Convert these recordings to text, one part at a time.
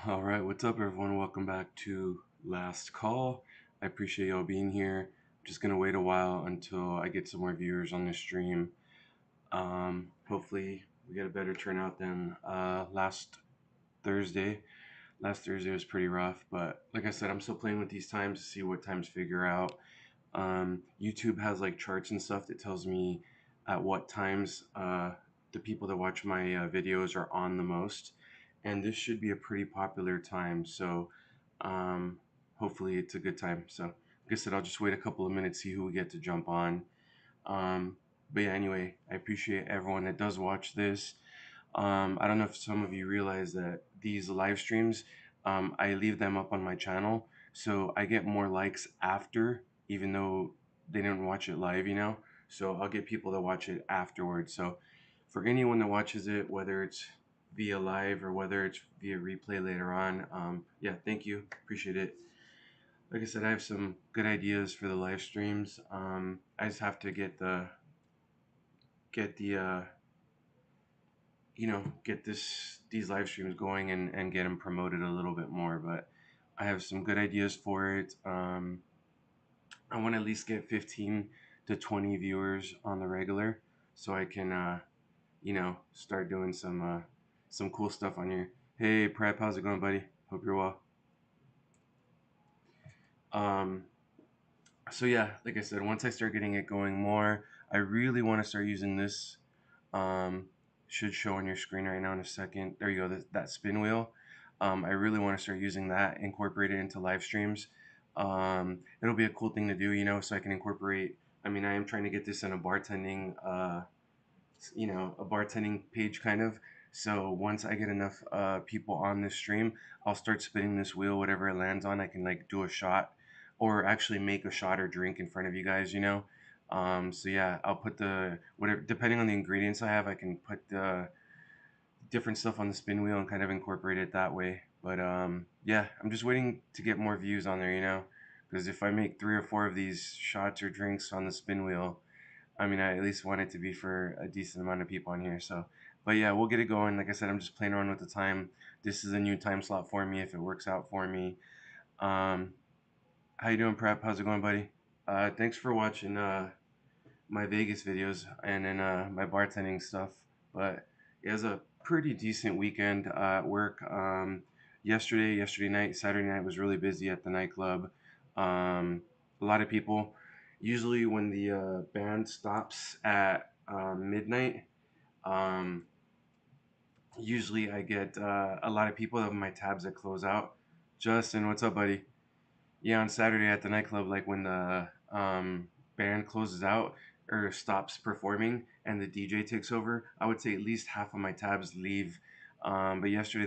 All right, what's up, everyone? Welcome back to Last Call. I appreciate y'all being here. I'm just gonna wait a while until I get some more viewers on this stream. Hopefully, we get a better turnout than Thursday. Last Thursday was pretty rough, but like I said, I'm still playing with these times to see what times figure out. YouTube has like charts and stuff that tells me at what times the people that watch my videos are on the most, and this should be a pretty popular time. So um, hopefully it's a good time. So like I said, I'll just wait a couple of minutes, see who we get to jump on. Um, but yeah, anyway, I appreciate everyone that does watch this. I don't know if some of you realize that these live streams, I leave them up on my channel, so I get more likes after, even though they didn't watch it live. So I'll get people to watch it afterwards. So for anyone that watches it, whether it's via live or whether it's via replay later on, yeah, thank you, appreciate it. Like I said, I have some good ideas for the live streams. I just have to get these live streams going and get them promoted a little bit more. But I have some good ideas for it. I want to at least get 15 to 20 viewers on the regular, so I can start doing some cool stuff on here. Hey Prep, how's it going, buddy? Hope you're well. Um, so yeah, like I said, once I start getting it going more, I really want to start using this. Um, should show on your screen right now in a second. There you go, that spin wheel. I really want to start using that, incorporate it into live streams. It'll be a cool thing to do, so I can incorporate. I mean, I am trying to get this in a bartending page kind of. So once I get enough people on this stream, I'll start spinning this wheel. Whatever it lands on, I can like do a shot, or actually make a shot or drink in front of you guys. So yeah, I'll put the whatever depending on the ingredients I have, I can put the different stuff on the spin wheel and kind of incorporate it that way. But yeah, I'm just waiting to get more views on there. Because if I make 3 or 4 of these shots or drinks on the spin wheel, I mean, I at least want it to be for a decent amount of people on here. So, but yeah, we'll get it going. Like I said, I'm just playing around with the time. This is a new time slot for me if it works out for me. Um, how you doing, Prep? How's it going, buddy? Thanks for watching my Vegas videos and then my bartending stuff. But it was a pretty decent weekend at work. Yesterday night, Saturday night was really busy at the nightclub. A lot of people. Usually, when the band stops at midnight, um, usually I get a lot of people of my tabs that close out. Justin, what's up, buddy? Yeah, on Saturday at the nightclub, like when the band closes out or stops performing and the DJ takes over, I would say at least half of my tabs leave. But yesterday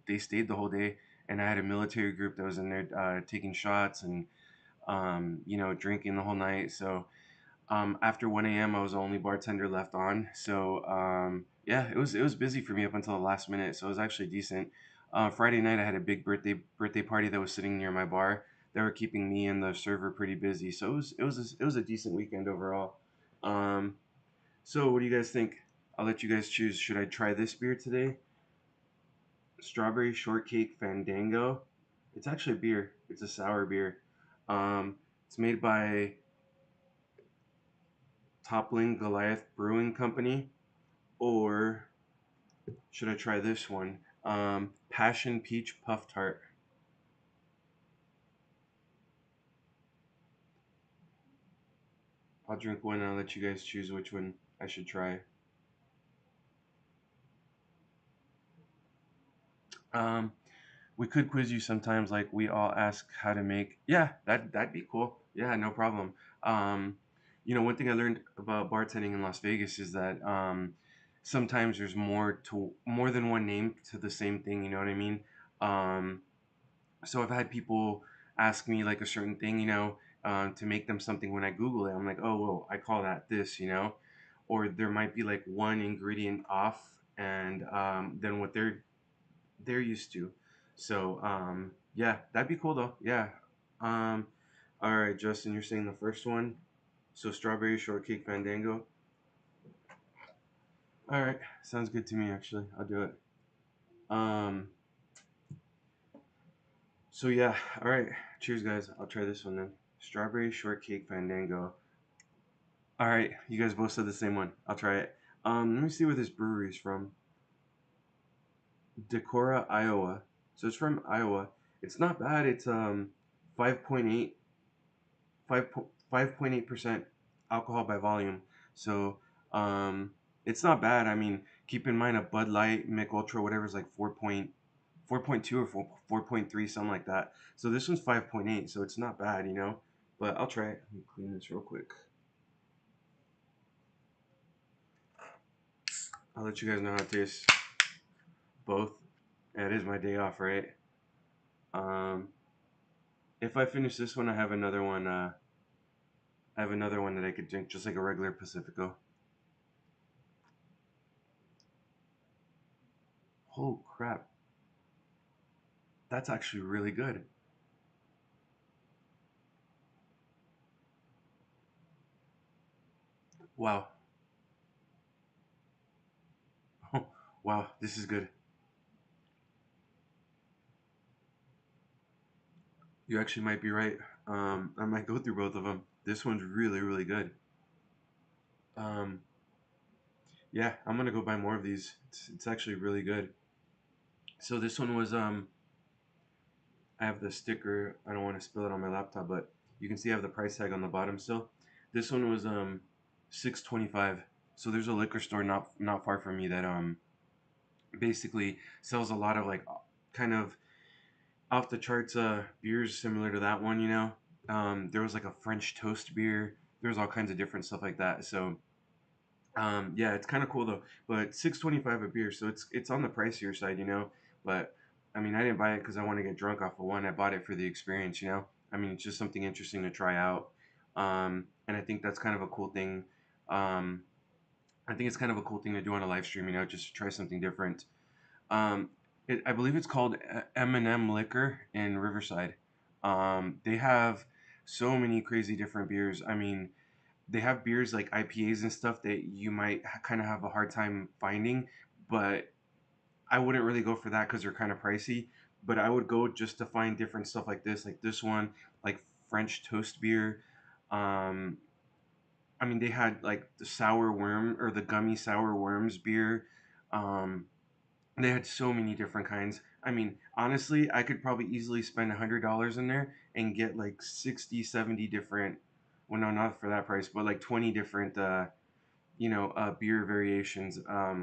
they stayed the whole day, and I had a military group that was in there taking shots and drinking the whole night. So after 1 a.m., I was the only bartender left on. So yeah, it was busy for me up until the last minute. So it was actually decent. Friday night, I had a big birthday party that was sitting near my bar. They were keeping me and the server pretty busy. So it was a decent weekend overall. Um, so what do you guys think? I'll let you guys choose. Should I try this beer today? Strawberry Shortcake Fandango. It's actually a beer. It's a sour beer. It's made by Toppling Goliath Brewing Company. Or should I try this one? Passion Peach Puff Tart. I'll drink one and I'll let you guys choose which one I should try. Um, we could quiz you sometimes, like we all ask how to make. Yeah, that'd be cool. Yeah, no problem. Um, one thing I learned about bartending in Las Vegas is that sometimes there's more than one name to the same thing. You know what I mean? Um, so I've had people ask me like a certain thing, to make them something. When I Google it, I'm like, oh, well, I call that this. Or there might be like one ingredient off, and than what they're used to. So yeah, that'd be cool though. Yeah. Um, all right, Justin, you're saying the first one. So strawberry shortcake fandango. All right, sounds good to me. Actually, I'll do it. Um, So yeah, all right. Cheers, guys. I'll try this one then. Strawberry shortcake Fandango. All right, you guys both said the same one. I'll try it. Let me see where this brewery is from. Decorah, Iowa. So it's from Iowa. It's not bad. It's 5.8 5.8% alcohol by volume. So um it's not bad. I mean, keep in mind a Bud Light, Mick Ultra, whatever is like 4.2 or 4.3, something like that. So this one's 5.8, so it's not bad, you know. But I'll try it. Let me clean this real quick. I'll let you guys know how it tastes. Both. Yeah, it is my day off, right? Um, if I finish this one, I have another one. I have another one that I could drink, just like a regular Pacifico. Oh crap, that's actually really good. Wow, wow, this is good. You actually might be right. I might go through both of them. This one's really, really good. Um, yeah, I'm gonna go buy more of these. It's actually really good. So this one was I have the sticker. I don't want to spill it on my laptop, but you can see I have the price tag on the bottom still. This one was 6.25. So there's a liquor store not far from me that basically sells a lot of like kind of off the charts beers similar to that one, you know. There was like a French toast beer. There was all kinds of different stuff like that. So yeah, it's kind of cool though. But 6.25 a beer, so it's on the pricier side, you know. But I mean, I didn't buy it because I want to get drunk off of one. I bought it for the experience, you know. I mean, it's just something interesting to try out. And I think that's kind of a cool thing. Um, I think it's kind of a cool thing to do on a live stream, you know, just to try something different. Um, I believe it's called M&M Liquor in Riverside. They have so many crazy different beers. I mean, they have beers like IPAs and stuff that you might kind of have a hard time finding, but I wouldn't really go for that because they're kind of pricey. But I would go just to find different stuff like this one, like French toast beer. Um, I mean, they had like the sour worm or the gummy sour worms beer. Um, they had so many different kinds. I mean, honestly, I could probably easily spend $100 in there and get like 60, 70 different, well, no, not for that price, but like 20 different, beer variations,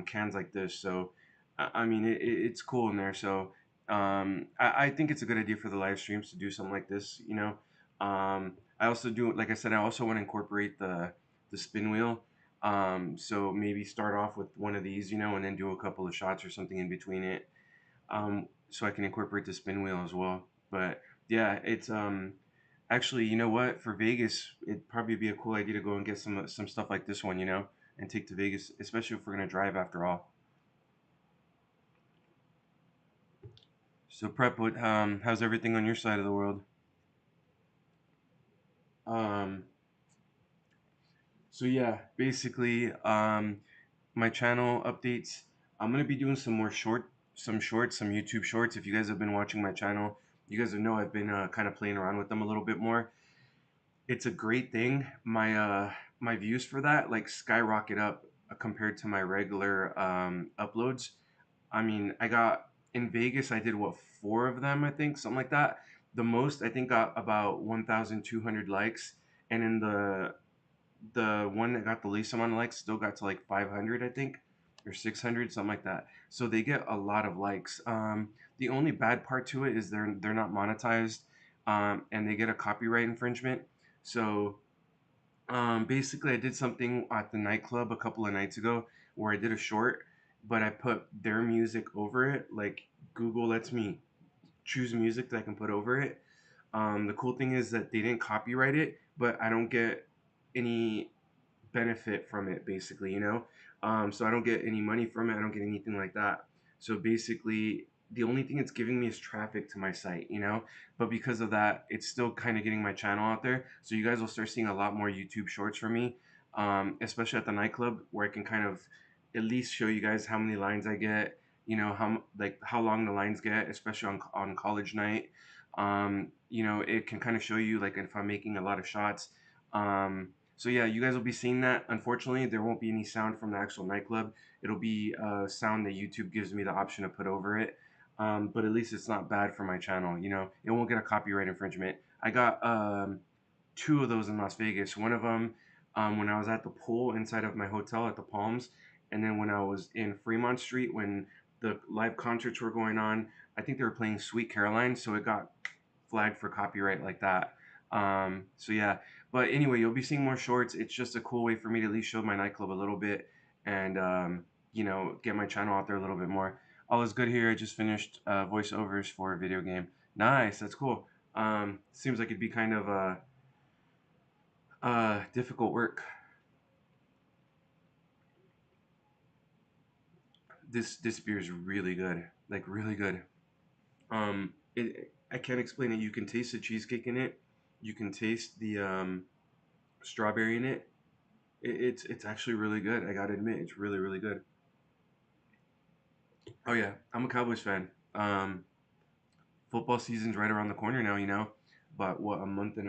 cans like this. So, I mean, it's cool in there. So, I think it's a good idea for the live streams to do something like this, you know. I also do, like I said, I also want to incorporate the spin wheel. So maybe start off with one of these, you know, and then do a couple of shots or something in between it. So I can incorporate the spin wheel as well. But yeah, it's actually, you know what? For Vegas, it'd probably be a cool idea to go and get some stuff like this one, you know, and take to Vegas, especially if we're gonna drive after all. So prep, how's everything on your side of the world? Um, so yeah, basically, my channel updates. I'm gonna be doing some shorts, some YouTube shorts. If you guys have been watching my channel, you guys know I've been kind of playing around with them a little bit more. It's a great thing. My views for that like skyrocket up compared to my regular uploads. I mean, I got in Vegas. I did what, four of them, I think, something like that. The most I think got about 1,200 likes, and in the one that got the least amount of likes still got to like 500, I think, or 600, something like that. So they get a lot of likes. The only bad part to it is they're not monetized, and they get a copyright infringement. So basically, I did something at the nightclub a couple of nights ago where I did a short, but I put their music over it. Like Google lets me choose music that I can put over it. The cool thing is that they didn't copyright it, but I don't get any benefit from it, basically, you know. So I don't get any money from it. I don't get anything like that. So basically, the only thing it's giving me is traffic to my site, you know. But because of that, it's still kind of getting my channel out there. So you guys will start seeing a lot more YouTube shorts from me, especially at the nightclub where I can kind of at least show you guys how many lines I get. You know how long the lines get, especially on college night. You know, it can kind of show you like if I'm making a lot of shots. So yeah, you guys will be seeing that. Unfortunately, there won't be any sound from the actual nightclub. It'll be sound that YouTube gives me the option to put over it. But at least it's not bad for my channel. You know, it won't get a copyright infringement. I got two of those in Las Vegas. One of them when I was at the pool inside of my hotel at the Palms, and then when I was in Fremont Street when the live concerts were going on. I think they were playing Sweet Caroline, so it got flagged for copyright like that. So yeah, but anyway, you'll be seeing more shorts. It's just a cool way for me to at least show my nightclub a little bit and you know, get my channel out there a little bit more. All is good here. I just finished voiceovers for a video game. Nice, that's cool. Seems like it'd be kind of difficult work. This beer is really good, like really good. I can't explain it. You can taste the cheesecake in it. You can taste the strawberry in it. It's actually really good. I gotta admit, it's really really good. Oh yeah, I'm a Cowboys fan. Football season's right around the corner now. You know, but what a month and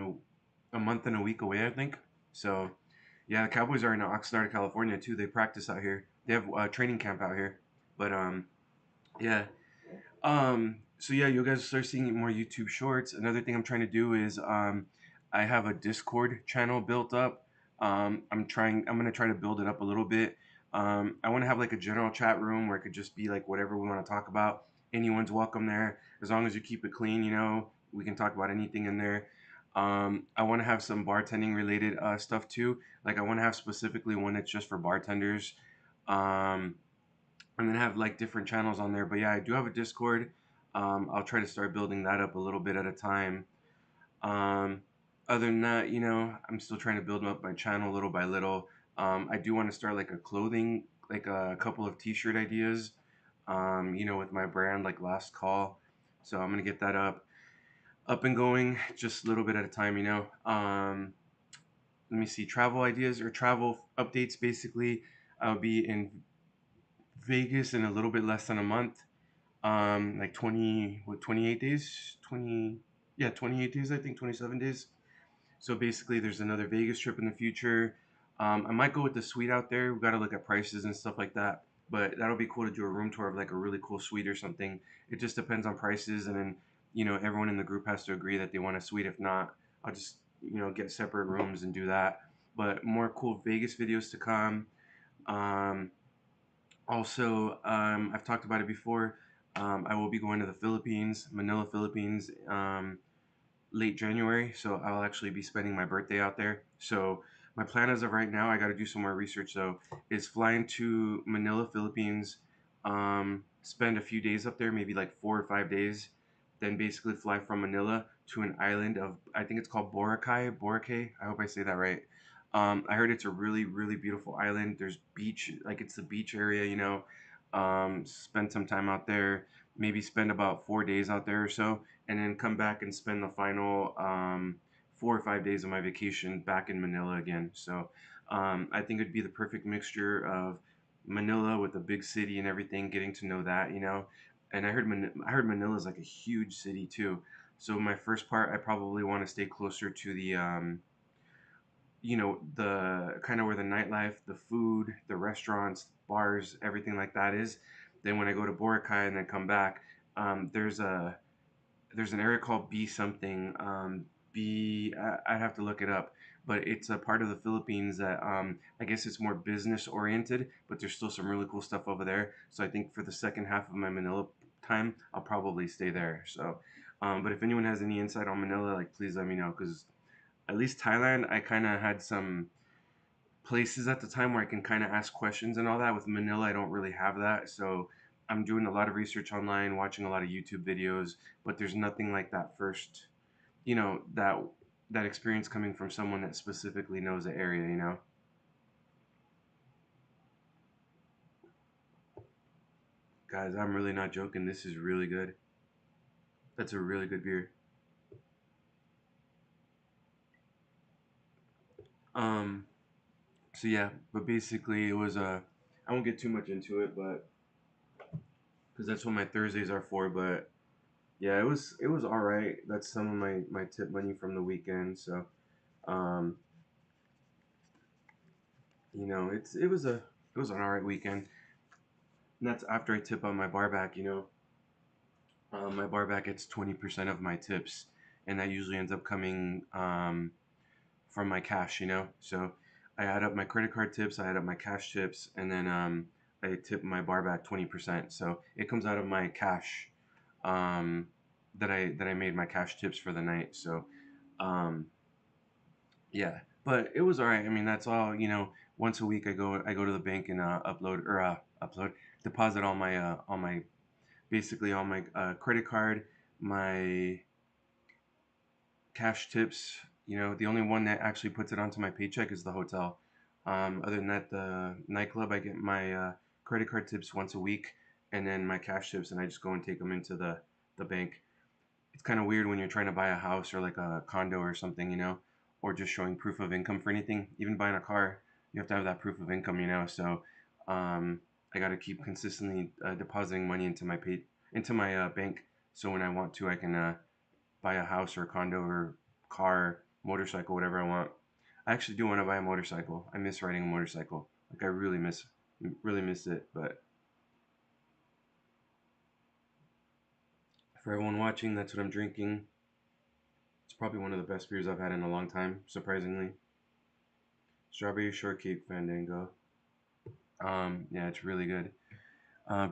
a week away, I think. So yeah, the Cowboys are in Oxnard, California too. They practice out here. They have a training camp out here. But yeah, so yeah, you guys start seeing more YouTube shorts. Another thing I'm trying to do is I have a Discord channel built up. I'm gonna try to build it up a little bit. I want to have like a general chat room where it could just be like whatever we want to talk about. Anyone's welcome there, as long as you keep it clean. You know, we can talk about anything in there. I want to have some bartending related stuff too. Like I want to have specifically one that's just for bartenders. Um, and then have like different channels on there. But yeah, I do have a Discord. I'll try to start building that up a little bit at a time. Um, Other than that, you know, I'm still trying to build up my channel little by little. I do want to start like a clothing, like a couple of T-shirt ideas. You know, with my brand like Last Call. So I'm gonna get that up and going, just a little bit at a time. You know. Let me see, travel ideas or travel updates. Basically, I'll be in Vegas in a little bit less than a month. Like 28 days, 20, yeah, 28 days, I think 27 days. So basically there's another Vegas trip in the future. I might go with the suite out there. We got to look at prices and stuff like that, but that'll be cool to do a room tour of like a really cool suite or something. It just depends on prices, and then you know everyone in the group has to agree that they want a suite. If not, I'll just you know get separate rooms and do that. But more cool Vegas videos to come. um, Also, I've talked about it before. I will be going to the Philippines, Manila, Philippines, late January. So I'll actually be spending my birthday out there. So my plan as of right now, I got to do some more research though, is flying to Manila, Philippines, spend a few days up there, maybe like 4 or 5 days, then basically fly from Manila to an island of, I think it's called Boracay, Boracay. I hope I say that right. I heard it's a really, really beautiful island. There's beach, like it's the beach area, you know. Spend some time out there, maybe spend about 4 days out there or so, and then come back and spend the final 4 or 5 days of my vacation back in Manila again. So I think it'd be the perfect mixture of Manila with a big city and everything, getting to know that, you know. And I heard Manila is like a huge city too. So my first part, I probably want to stay closer to the you know, the kind of where the nightlife, the food, the restaurants, bars, everything like that is. Then when I go to Boracay and then come back, there's an area called B something. I'd have to look it up, but it's a part of the Philippines that I guess it's more business oriented, but there's still some really cool stuff over there. So I think for the second half of my Manila time, I'll probably stay there. So, but if anyone has any insight on Manila, like please let me know, because at least Thailand, I kind of had some places at the time where I can kind of ask questions and all that. With Manila, I don't really have that. So I'm doing a lot of research online, watching a lot of YouTube videos, but there's nothing like that first, you know, that experience coming from someone that specifically knows the area, you know. Guys, I'm really not joking. This is really good. That's a really good beer. Um, so yeah, but basically it was I won't get too much into it, but because that's what my Thursdays are for, but Yeah, it was all right. That's some of my tip money from the weekend. So, um, it was an all right weekend. And that's after I tip on my bar back. My bar back gets 20% of my tips, and that usually ends up coming from my cash. So I add up my credit card tips, I add up my cash tips, and then I tip my bar back 20%. So it comes out of my cash um, that I made my cash tips for the night. So um, yeah, but it was all right. I mean, that's all. Once a week, I go to the bank and upload deposit all my basically all my credit card, my cash tips. The only one that actually puts it onto my paycheck is the hotel. Other than that, the nightclub, I get my credit card tips once a week, and then my cash tips, and I just go and take them into the bank. It's kind of weird when you're trying to buy a house or like a condo or something, or just showing proof of income for anything. Even buying a car, you have to have that proof of income. So I got to keep consistently depositing money into my bank. So when I want to, I can buy a house or a condo or car, motorcycle, whatever I want. I actually do want to buy a motorcycle. I miss riding a motorcycle. Like I really miss it. But for everyone watching, that's what I'm drinking. It's probably one of the best beers I've had in a long time, surprisingly. Strawberry Shortcake Fandango. Yeah, it's really good.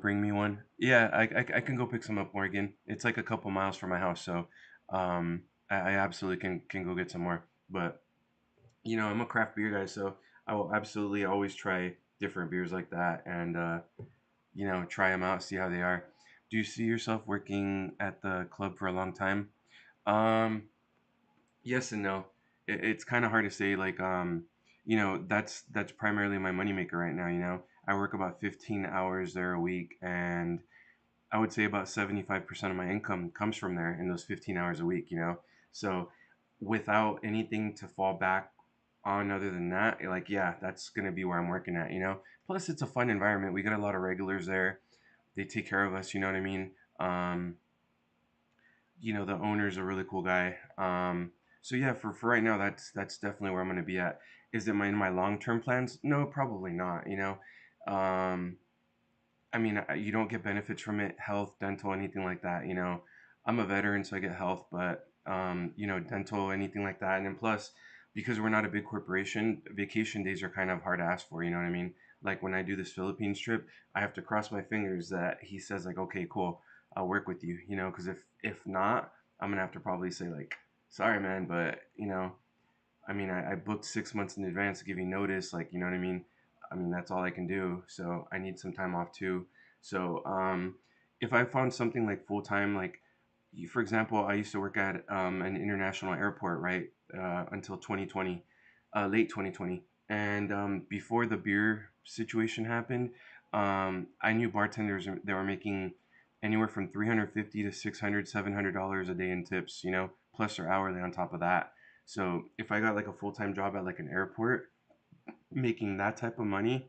Bring me one. Yeah, I can go pick some up, Morgan. It's like a couple miles from my house, so I absolutely can go get some more. But I'm a craft beer guy, so I will absolutely always try different beers like that and try them out, see how they are. Do you see yourself working at the club for a long time? Um, Yes and no. It's kind of hard to say. Like, that's primarily my moneymaker right now. I work about 15 hours there a week, and I would say about 75% of my income comes from there in those 15 hours a week. So without anything to fall back on other than that, like, yeah, that's gonna be where I'm working at. Plus, it's a fun environment. We got a lot of regulars there. They take care of us. You know what I mean? Um, the owner's a really cool guy. So yeah, for right now, that's definitely where I'm gonna be at. Is it in my long term plans? No, probably not. I mean, you don't get benefits from it, health, dental, anything like that. I'm a veteran, so I get health, but dental, anything like that. And then plus, because we're not a big corporation, vacation days are kind of hard to ask for. You know what I mean? Like when I do this Philippines trip, I have to cross my fingers that he says like, okay, cool, I'll work with you. Because if not, I'm gonna have to probably say like, sorry, man, but I mean, I booked 6 months in advance to give you notice, like, you know what I mean? I mean, that's all I can do. So I need some time off too. So if I found something like full time, like, for example, I used to work at an international airport, right, until 2020, late 2020. And before the beer situation happened, I knew bartenders that were making anywhere from 350 to 600, $700 a day in tips, plus their hourly on top of that. So if I got like a full time job at like an airport making that type of money,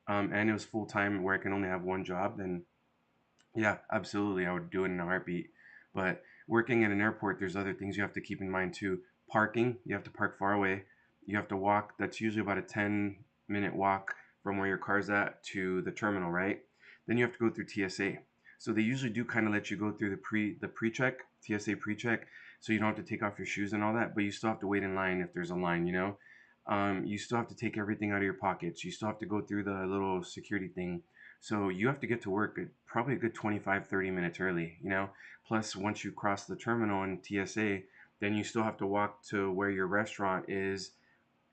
and it was full time where I can only have one job, then yeah, absolutely, I would do it in a heartbeat. But working at an airport, there's other things you have to keep in mind too. Parking, you have to park far away. You have to walk. That's usually about a 10-minute walk from where your car's at to the terminal, right? Then you have to go through TSA. So they usually do kind of let you go through the pre-check, TSA pre-check, so you don't have to take off your shoes and all that, but you still have to wait in line if there's a line. You still have to take everything out of your pockets. You still have to go through the little security thing, so you have to get to work at probably a good 25, 30 minutes early. Plus, once you cross the terminal in TSA, then you still have to walk to where your restaurant is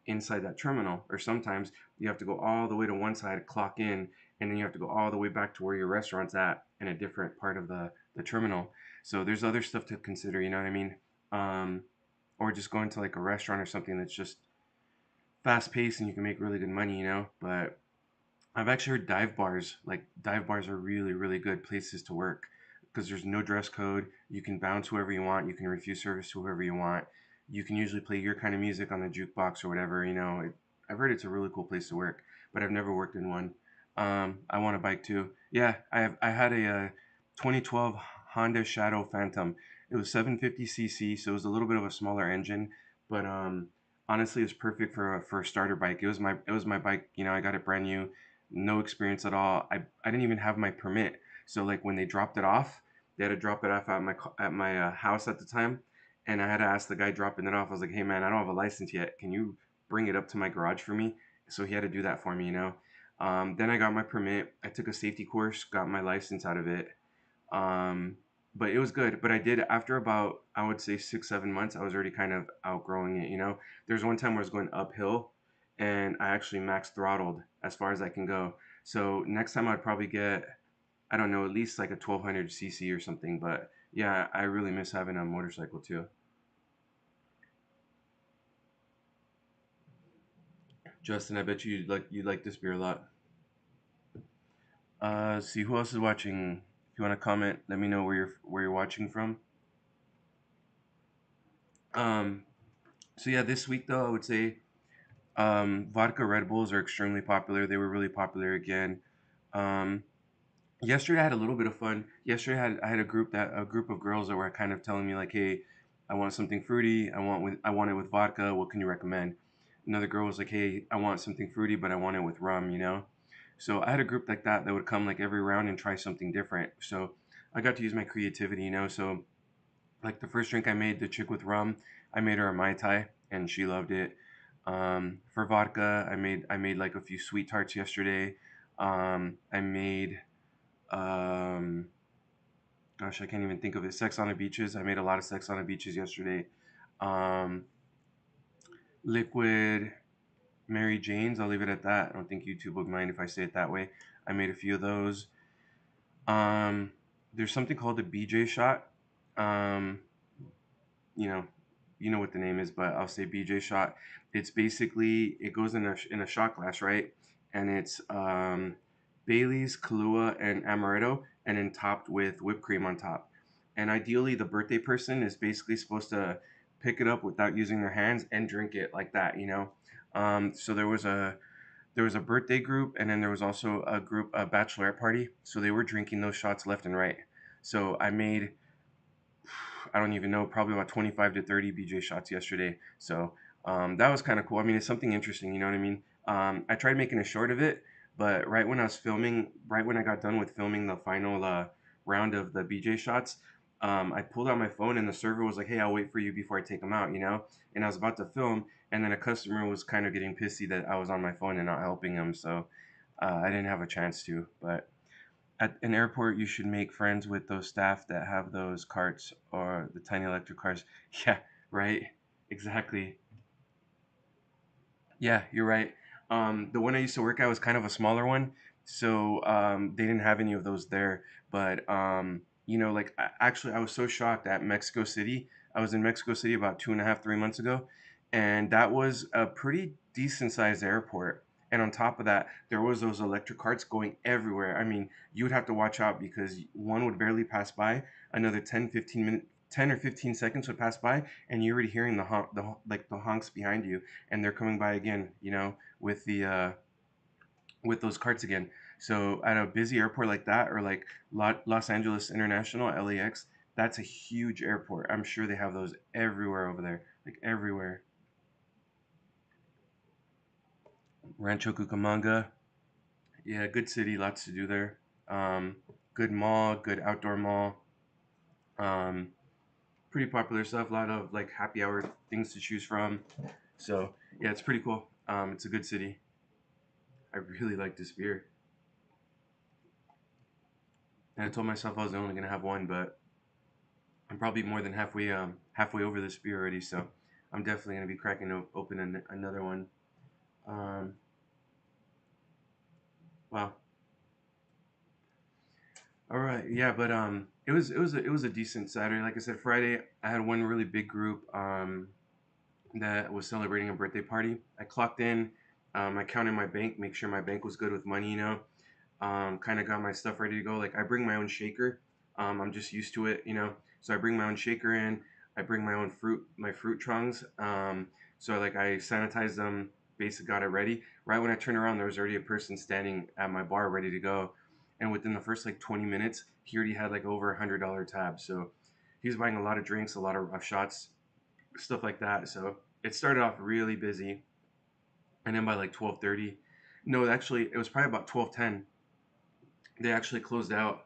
inside that terminal. Or sometimes you have to go all the way to one side, clock in, and then you have to go all the way back to where your restaurant's at in a different part of the terminal. So there's other stuff to consider, you know what I mean? Um, or just going to like a restaurant or something that's just fast paced and you can make really good money. But I've actually heard dive bars are really, really good places to work because there's no dress code. You can bounce whoever you want. You can refuse service to whoever you want. You can usually play your kind of music on the jukebox or whatever. I've heard it's a really cool place to work, but I've never worked in one. I want a bike too. Yeah, I had a 2012 Honda Shadow Phantom. It was 750 cc, so it was a little bit of a smaller engine, but honestly, it's perfect for a starter bike. It was my bike. I got it brand new, no experience at all. I didn't even have my permit, so like when they dropped it off, they had to drop it off at my house at the time, and I had to ask the guy dropping it off. I was like, hey man, I don't have a license yet. Can you bring it up to my garage for me? So he had to do that for me. Then I got my permit. I took a safety course, got my license out of it. Um, but it was good. But I did after about, I would say 6, 7 months, I was already kind of outgrowing it. There's one time where I was going uphill and I actually max throttled as far as I can go. So next time I'd probably get, I don't know, at least like a 1200 cc or something. But yeah, I really miss having a motorcycle too. Justin, I bet you like this beer a lot. See who else is watching. If you want to comment, let me know where you're watching from. Um, so yeah, this week though, I would say vodka Red Bulls are extremely popular. They were really popular again. Um, Yesterday I had a little bit of fun. Yesterday I had a group of girls that were kind of telling me like, hey, I want something fruity. I want it with vodka. What can you recommend? Another girl was like, hey, I want something fruity, but I want it with rum. So I had a group like that would come like every round and try something different. So I got to use my creativity. So like the first drink I made, the chick with rum, I made her a mai tai, and she loved it. For vodka, I made like a few sweet tarts yesterday. I made um, gosh, I can't even think of it. Sex on the beaches. I made a lot of sex on the beaches yesterday. Um, Liquid Mary Janes. I'll leave it at that. I don't think YouTube would mind if I say it that way. I made a few of those. Um, there's something called the BJ shot. Um, you know, you know what the name is, but I'll say BJ shot. It's basically it goes in a shot glass, right? And it's Bailey's, Kahlua, and amaretto, and then topped with whipped cream on top. And ideally, the birthday person is basically supposed to pick it up without using their hands and drink it like that. So there was a birthday group, and then there was also a bachelorette party. So they were drinking those shots left and right. So I don't even know, probably about 25 to 30 BJ shots yesterday. So that was kind of cool. I mean, it's something interesting, you know what I mean? I tried making a short of it, but right when I got done with filming the final round of the BJ shots, I pulled out my phone and the server was like, hey, I'll wait for you before I take them out. And I was about to film, and then a customer was kind of getting pissy that I was on my phone and not helping him. So I didn't have a chance to. But at an airport, you should make friends with those staff that have those carts or the tiny electric cars. Yeah, right. Exactly. Yeah, you're right. The one I used to work at was kind of a smaller one, so they didn't have any of those there. But like actually, I was so shocked at Mexico City. I was in Mexico City about 2.5, 3 months ago, and that was a pretty decent sized airport. And on top of that, there was those electric carts going everywhere. I mean, you would have to watch out because one would barely pass by, another 10 or 15 seconds would pass by, and you're already hearing the honks behind you, and they're coming by again, with the with those carts again. So at a busy airport like that, or like Los Angeles International, LAX, that's a huge airport. I'm sure they have those everywhere over there, like everywhere. Rancho Cucamonga, yeah, good city, lots to do there. Good mall, good outdoor mall. Um, Pretty popular stuff. A lot of like happy hour things to choose from. So yeah, it's pretty cool. It's a good city. I really like this beer. And I told myself I was only gonna have one, but I'm probably more than halfway over this beer already. So I'm definitely gonna be cracking open another one. Um, wow. All right. Yeah, but it was a decent Saturday. Like I said, Friday I had one really big group that was celebrating a birthday party. I clocked in. I counted my bank, make sure my bank was good with money. Kind of got my stuff ready to go. Like I bring my own shaker. I'm just used to it. So I bring my own shaker in. I bring my own my fruit trunks. So like I sanitize them, basically got it ready. Right when I turned around, there was already a person standing at my bar ready to go. and within the first like 20 minutes, he already had like over $100 tab. So he was buying a lot of drinks, a lot of shots, stuff like that. So it started off really busy, and then by like 12:30, no, actually it was probably about 12:10. They actually closed out,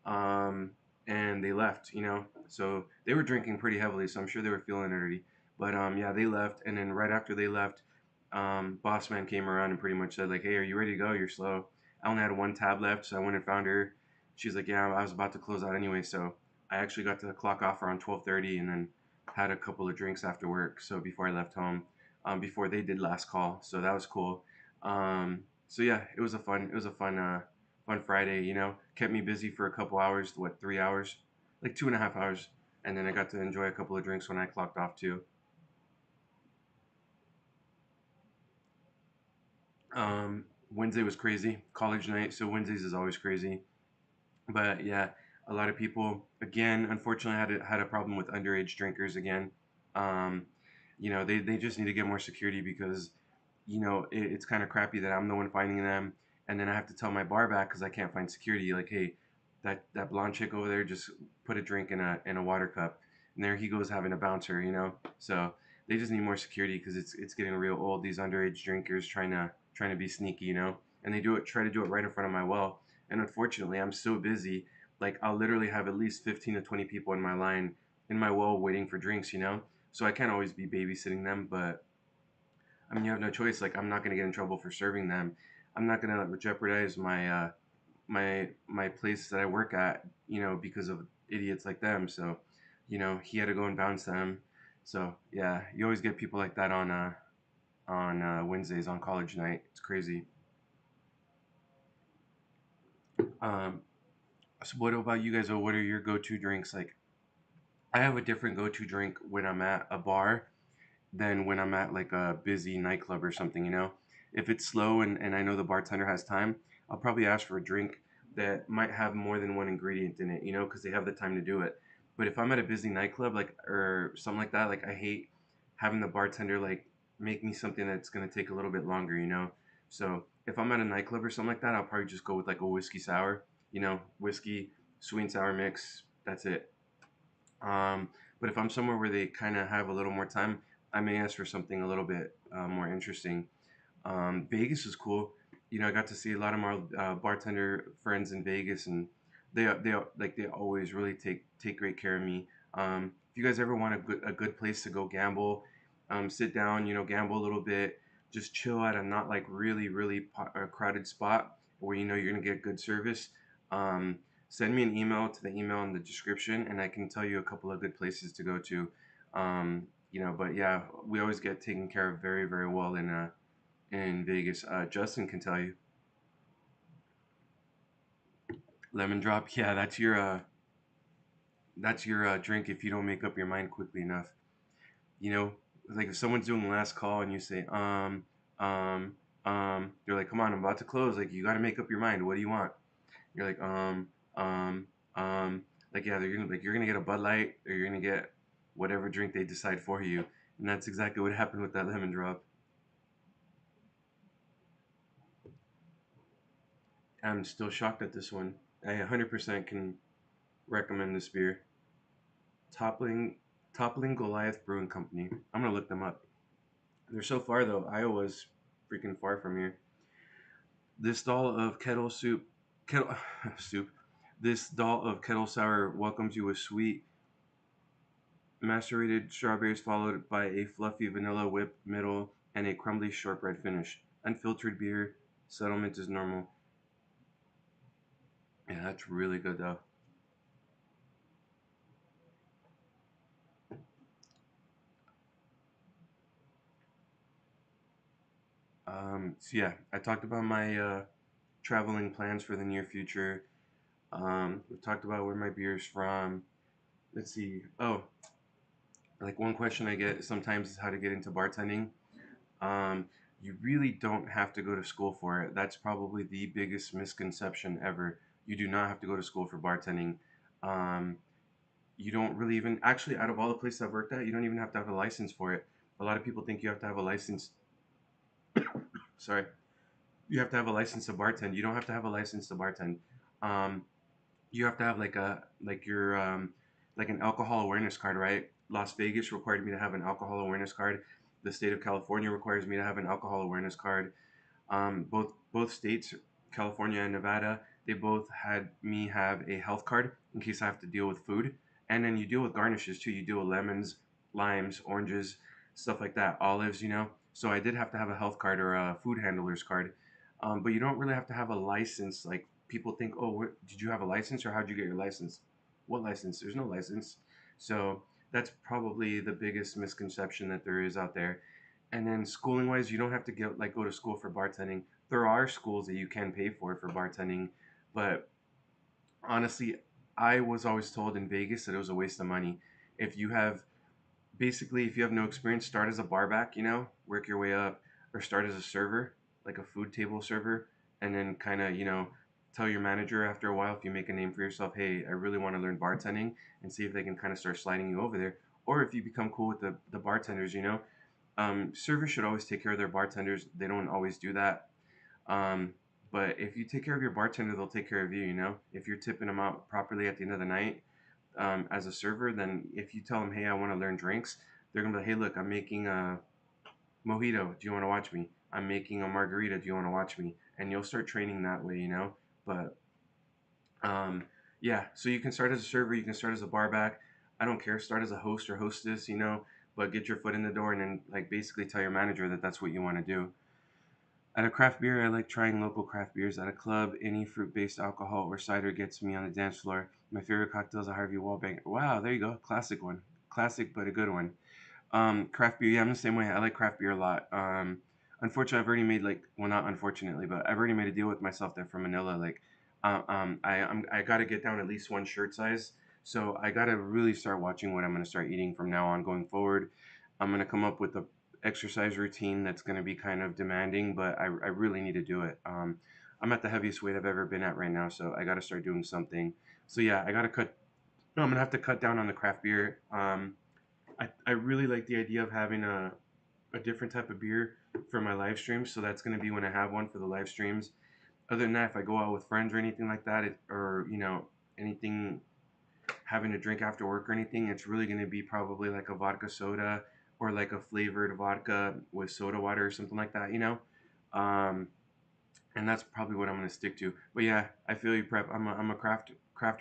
um, and they left. So they were drinking pretty heavily, so I'm sure they were feeling it already. But yeah, they left, and then right after they left, boss man came around and pretty much said like, "Hey, are you ready to go? You're slow." I only had one tab left, so I went and found her. She's like, "Yeah, I was about to close out anyway." So I actually got to clock off around 12:30, and then had a couple of drinks after work. So before I left home, before they did last call, so that was cool. So yeah, it was a fun Friday. Kept me busy for a couple hours. What, 3 hours? Like 2.5 hours, and then I got to enjoy a couple of drinks when I clocked off too. Wednesday was crazy, college night, so Wednesdays is always crazy. But yeah, a lot of people again, unfortunately, had a problem with underage drinkers again. Um, they just need to get more security because it's kind of crappy that I'm the one finding them, and then I have to tell my bar back because I can't find security. Like, hey, that blonde chick over there just put a drink in a water cup, and there he goes having a bouncer. So they just need more security because it's getting real old. These underage drinkers trying to be sneaky, and they try to do it right in front of my well. And unfortunately, I'm so busy. Like, I'll literally have at least 15 to 20 people in my line in my well waiting for drinks. So I can't always be babysitting them, but I mean, you have no choice. Like, I'm not gonna get in trouble for serving them. I'm not gonna jeopardize my place that I work at, because of idiots like them. So, he had to go and bounce them. So yeah, you always get people like that on Wednesdays on college night. It's crazy. Um, so what about you guys? Or what are your go-to drinks? Like, I have a different go-to drink when I'm at a bar than when I'm at like a busy nightclub or something. If it's slow and I know the bartender has time, I'll probably ask for a drink that might have more than one ingredient in it, because they have the time to do it. But if I'm at a busy nightclub, like, or something like that, like, I hate having the bartender like make me something that's gonna take a little bit longer. So if I'm at a nightclub or something like that, I'll probably just go with like a whiskey sour, whiskey, sweet and sour mix. That's it. But if I'm somewhere where they kind of have a little more time, I may ask for something a little bit more interesting. Vegas is cool. I got to see a lot of my bartender friends in Vegas, and they always really take great care of me. If you guys ever want a good place to go gamble, sit down, gamble a little bit, just chill at a not like really really crowded spot where you're gonna get good service. Um, Send me an email to the email in the description, and I can tell you a couple of good places to go to. But yeah, we always get taken care of very very well in Vegas. Justin can tell you. Lemon drop, yeah, that's your drink if you don't make up your mind quickly enough. You know, like if someone's doing last call and you say they're like, come on, I'm about to close. Like, you got to make up your mind. What do you want? You're like um um like, yeah, you're gonna get a Bud Light or you're gonna get whatever drink they decide for you, and that's exactly what happened with that lemon drop. I'm still shocked at this one. I 100% can recommend this beer. Toppling Toppling Goliath Brewing Company. I'm gonna look them up. They're so far though. Iowa's freaking far from here. This doll of kettle soup. This doll of kettle sour welcomes you with sweet macerated strawberries, followed by a fluffy vanilla whip middle and a crumbly shortbread finish. Unfiltered beer. Settlement is normal. Yeah, that's really good though. So yeah, I talked about my traveling plans for the near future. We talked about where my beer's from. Let's see. Oh, like, one question I get sometimes is how to get into bartending. Um, you really don't have to go to school for it. That's probably the biggest misconception ever. You do not have to go to school for bartending. Um, you don't really even, actually, out of all the places I've worked at, you don't even have to have a license for it. A lot of people think you have to have a license. Sorry, you have to have a license to bartend. You don't have to have a license to bartend. Um, you have to have like your like an alcohol awareness card, right? Las Vegas required me to have an alcohol awareness card. The state of California requires me to have an alcohol awareness card. Both states, California and Nevada, they both had me have a health card in case I have to deal with food. And then you deal with garnishes too. You deal with lemons, limes, oranges, stuff like that, olives, you know. So I did have to have a health card or a food handler's card. But you don't really have to have a license. Like people think, oh, did you have a license or how'd you get your license? What license? There's no license. So that's probably the biggest misconception that there is out there. And then schooling wise, you don't have to go to school for bartending. There are schools that you can pay for bartending, but honestly, I was always told in Vegas that it was a waste of money. If you have basically if you have no experience, start as a barback, you know, work your way up, or start as a server, like a food table server, and then kind of, you know, tell your manager after a while if you make a name for yourself, hey, I really want to learn bartending, and see if they can kind of start sliding you over there. Or if you become cool with the bartenders, you know, servers should always take care of their bartenders. They don't always do that. Um, but if you take care of your bartender, they'll take care of you. You know, if you're tipping them out properly at the end of the night, as a server, then if you tell them, hey, I want to learn drinks, they're gonna be like, hey, look, I'm making a mojito. Do you want to watch me? I'm making a margarita. Do you want to watch me? And you'll start training that way. You know, but um, yeah, so you can start as a server, you can start as a barback. I don't care. Start as a host or hostess, you know, but get your foot in the door and then like basically tell your manager that that's what you want to do. At a craft beer, I like trying local craft beers. At a club, any fruit-based alcohol or cider gets me on the dance floor. My favorite cocktail is a Harvey Wallbanger. Wow, there you go, classic one, classic but a good one. Craft beer, yeah, I'm the same way. I like craft beer a lot. Unfortunately, I've already made well, not unfortunately, but I've already made a deal with myself there from Manila. I gotta get down at least one shirt size. So I gotta really start watching what I'm gonna start eating from now on going forward. I'm gonna come up with a exercise routine that's gonna be kind of demanding, but I really need to do it. I'm at the heaviest weight I've ever been at right now, so I gotta start doing something. So yeah, I gotta cut. No, I'm gonna have to cut down on the craft beer. I really like the idea of having a different type of beer for my live streams. So that's going to be when I have one for the live streams. Other than that, if I go out with friends or anything like that, or, you know, anything having a drink after work or anything, it's really going to be probably like a vodka soda or like a flavored vodka with soda water or something like that, you know? Um, and that's probably what I'm gonna stick to. But yeah, I feel you, prep. I'm a craft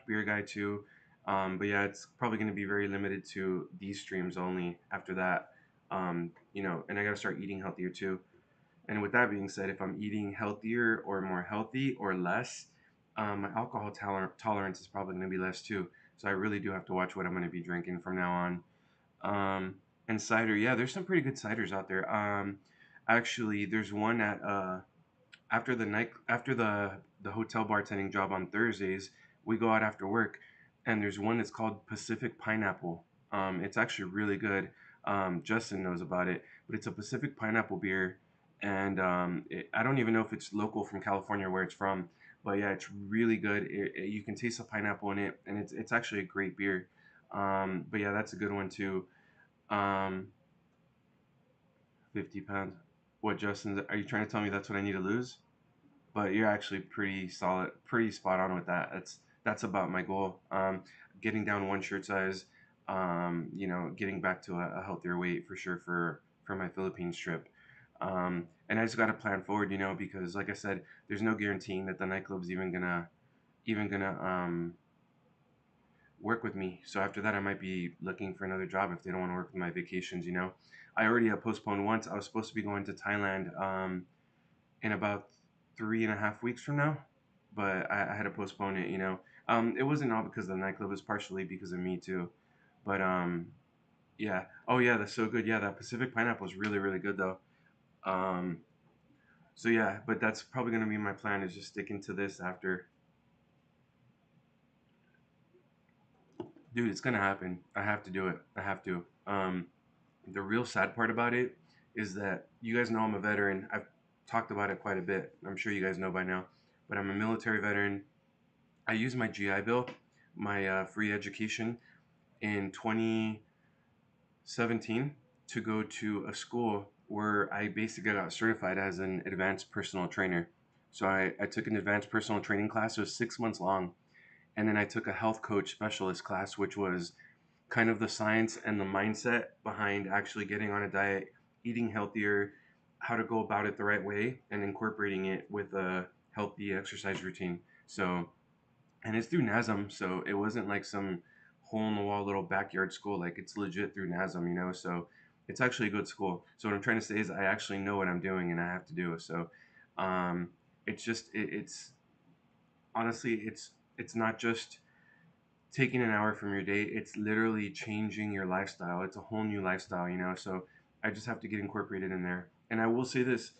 beer guy too. But yeah, it's probably gonna be very limited to these streams only. After that, you know, and I gotta start eating healthier too. And with that being said, if I'm eating healthier or more healthy or less, my alcohol tolerance is probably gonna be less too. So I really do have to watch what I'm gonna be drinking from now on. And cider, yeah, there's some pretty good ciders out there. Actually, there's one at after the hotel bartending job on Thursdays, we go out after work, and there's one that's called Pacific Pineapple. It's actually really good. Justin knows about it, but it's a Pacific Pineapple beer, and I don't even know if it's local from California where it's from, but yeah, it's really good. You can taste the pineapple in it, and it's actually a great beer. But yeah, that's a good one too. Um, 50 pounds. What, Justin? Are you trying to tell me that's what I need to lose? But you're actually pretty solid, pretty spot on with that. That's about my goal. Getting down one shirt size, you know, getting back to a healthier weight for sure for my Philippines trip. And I just got to plan forward, you know, because like I said, there's no guaranteeing that the nightclub's even gonna work with me. So after that, I might be looking for another job if they don't want to work with my vacations. You know, I already postponed once. I was supposed to be going to Thailand. In about 3.5 weeks from now, but I had to postpone it. You know, it wasn't all because of the nightclub; it was partially because of me too. But yeah. Oh yeah, that's so good. Yeah, that Pacific pineapple is really really good though. Um, so yeah, but that's probably gonna be my plan is just sticking to this after. Dude, it's gonna happen. I have to do it. I have to. The real sad part about it is that you guys know I'm a veteran. I've talked about it quite a bit. I'm sure you guys know by now, but I'm a military veteran. I used my GI Bill, my free education in 2017 to go to a school where I basically got certified as an advanced personal trainer. So I took an advanced personal training class. It was 6 months long. And then I took a health coach specialist class, which was kind of the science and the mindset behind actually getting on a diet, eating healthier, how to go about it the right way, and incorporating it with a healthy exercise routine. So, and it's through NASM, so it wasn't like some hole in the wall little backyard school. Like it's legit through NASM, you know. So it's actually a good school. So what I'm trying to say is I actually know what I'm doing and I have to do it. So um, it's just it's honestly it's not just taking an hour from your day, it's literally changing your lifestyle. It's a whole new lifestyle, you know. So I just have to get incorporated in there. And I will say this,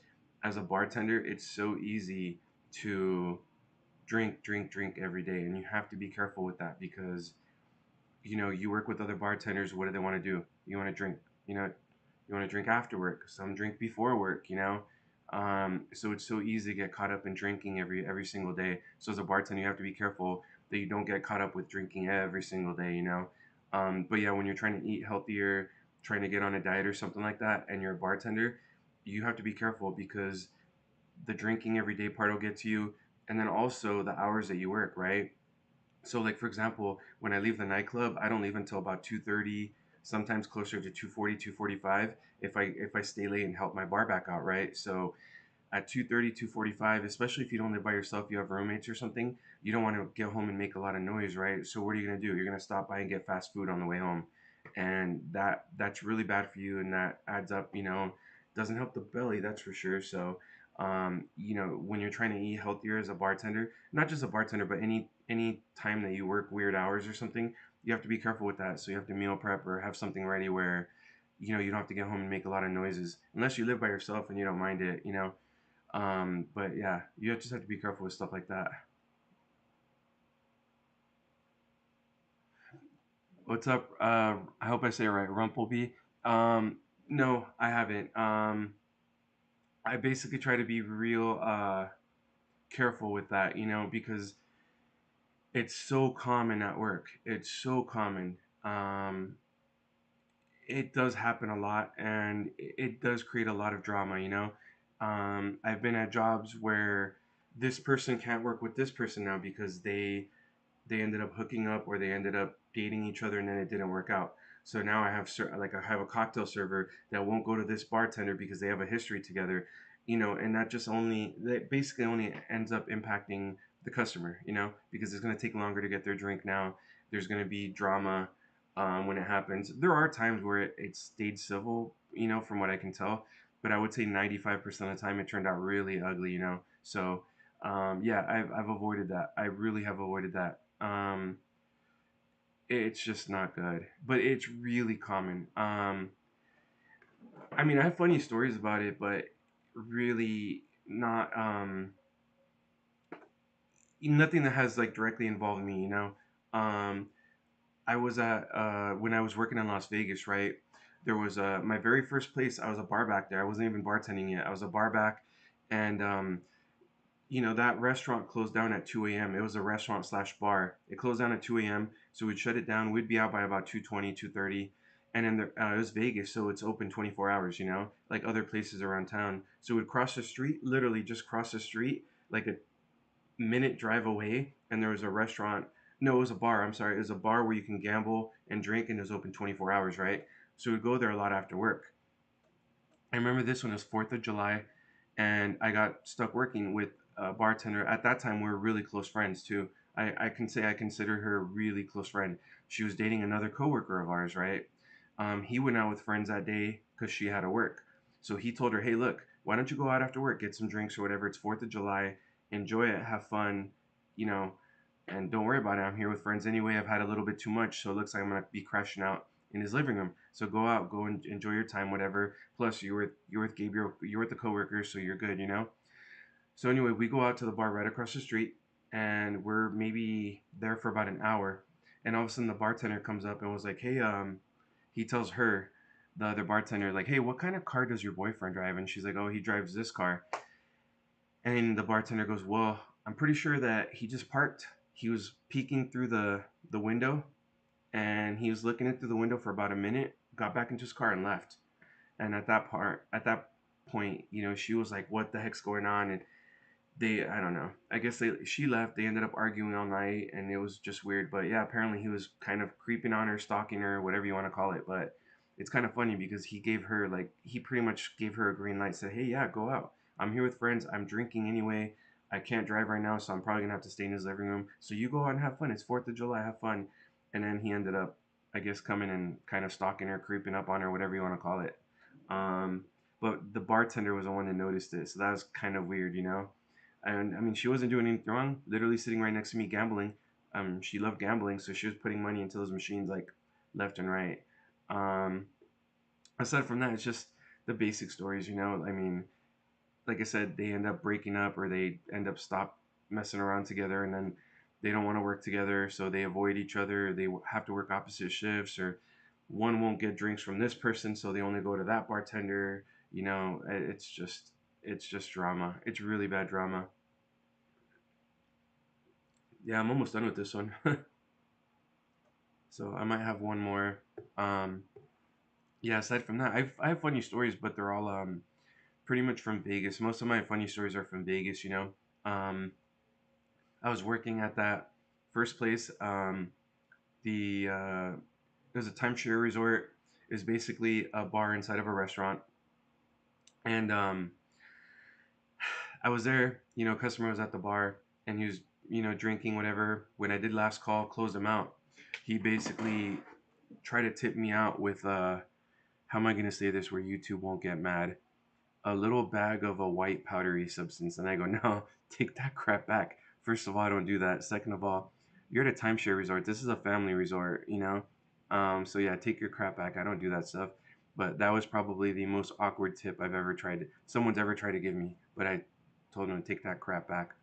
as a bartender, it's so easy to drink every day, and you have to be careful with that because you know you work with other bartenders. What do they want to do? You want to drink, you know, you want to drink after work. Some drink before work, you know. So it's so easy to get caught up in drinking every single day. So as a bartender, you have to be careful that you don't get caught up with drinking every single day, you know. But yeah, when you're trying to eat healthier, trying to get on a diet or something like that, and you're a bartender, you have to be careful because the drinking every day part will get to you, and then also the hours that you work, right? So like for example, when I leave the nightclub, I don't leave until about 2:30, sometimes closer to 2:40, 2:45 if I stay late and help my bar back out, right? So at 2:30, 2:45, especially if you don't live by yourself, you have roommates or something, you don't want to get home and make a lot of noise, right? So what are you going to do? You're going to stop by and get fast food on the way home. And that's really bad for you and that adds up, you know, doesn't help the belly, that's for sure. So you know, when you're trying to eat healthier as a bartender, not just a bartender, but any time that you work weird hours or something, you have to be careful with that. So you have to meal prep or have something ready where you know you don't have to get home and make a lot of noises unless you live by yourself and you don't mind it, you know. But yeah, you just have to be careful with stuff like that. What's up? I hope I say it right. Rumpleby. No, I haven't. I basically try to be real careful with that, you know, because it's so common at work. It's so common. Um, it does happen a lot, and it does create a lot of drama, you know. I've been at jobs where this person can't work with this person now because they ended up hooking up or they ended up dating each other and then it didn't work out. So now I have like I have a cocktail server that won't go to this bartender because they have a history together, you know, and that basically only ends up impacting the customer, you know, because it's going to take longer to get their drink now. There's going to be drama when it happens. There are times where it stayed civil, you know, from what I can tell, but I would say 95% of the time it turned out really ugly, you know. So yeah, I've avoided that. I really have avoided that. It's just not good, but it's really common. I mean, I have funny stories about it, but really not nothing that has like directly involved me. You know, um, I was at when I was working in Las Vegas, right? There was my very first place. I was a bar back there. I wasn't even bartending yet. I was a bar back, and you know, that restaurant closed down at 2 a.m. It was a restaurant slash bar. It closed down at 2 a.m. So we'd shut it down. We'd be out by about 2:20, 2:30. And then it was Vegas, so it's open 24 hours, you know, like other places around town. So we'd cross the street, literally just cross the street, like a minute drive away, and there was a restaurant. No, it was a bar. I'm sorry. It was a bar where you can gamble and drink, and it was open 24 hours, right? So we'd go there a lot after work. I remember this one was 4th of July, and I got stuck working with a bartender. At that time, we were really close friends too. I can say I consider her a really close friend. She was dating another coworker of ours, right? He went out with friends that day because she had to work. So he told her, hey, look, why don't you go out after work, get some drinks or whatever? It's 4th of July. Enjoy it, have fun, you know, and don't worry about it. I'm here with friends anyway. I've had a little bit too much, so it looks like I'm gonna be crashing out in his living room. So go out, go and enjoy your time, whatever. Plus, you're with Gabriel, you're with the coworkers, so you're good, you know. So anyway, we go out to the bar right across the street, and we're maybe there for about an hour, and all of a sudden the bartender comes up and was like, "Hey, he tells her, the other bartender, like, hey, what kind of car does your boyfriend drive?" And she's like, "Oh, he drives this car." And the bartender goes, "Well, I'm pretty sure that he just parked. He was peeking through the window, and he was looking in through the window for about a minute, got back into his car and left." And at that point, you know, she was like, "What the heck's going on?" I don't know. I guess she left. They ended up arguing all night, and it was just weird. But yeah, apparently he was kind of creeping on her, stalking her, whatever you want to call it. But it's kind of funny because he pretty much gave her a green light. Said, "Hey, yeah, go out. I'm here with friends. I'm drinking anyway. I can't drive right now, so I'm probably gonna have to stay in his living room. So you go out and have fun. It's 4th of July. Have fun." And then he ended up, I guess, coming and kind of stalking her, creeping up on her, whatever you want to call it. Um, but the bartender was the one that noticed it, so that was kind of weird, you know. And I mean, she wasn't doing anything wrong. Literally sitting right next to me gambling. She loved gambling, so she was putting money into those machines like left and right. Um, Aside from that, it's just the basic stories, you know. I mean, like I said, they end up breaking up or they end up stop messing around together, and then they don't want to work together, so they avoid each other. They have to work opposite shifts, or one won't get drinks from this person, so they only go to that bartender. You know, it's just drama. It's really bad drama. Yeah, I'm almost done with this one. So I might have one more. Um, yeah, aside from that, I have funny stories, but they're all pretty much from Vegas. Most of my funny stories are from Vegas. You know, um, I was working at that first place. The It was a timeshare resort. It was basically a bar inside of a restaurant, and I was there. You know, customer was at the bar, and he was drinking whatever. When I did last call, close him out. He basically tried to tip me out with how am I going to say this where YouTube won't get mad? A little bag of a white powdery substance. And I go, no, take that crap back. First of all, I don't do that. Second of all, you're at a timeshare resort. This is a family resort, you know? So yeah, take your crap back. I don't do that stuff. But that was probably the most awkward tip someone's ever tried to give me. But I told him to take that crap back.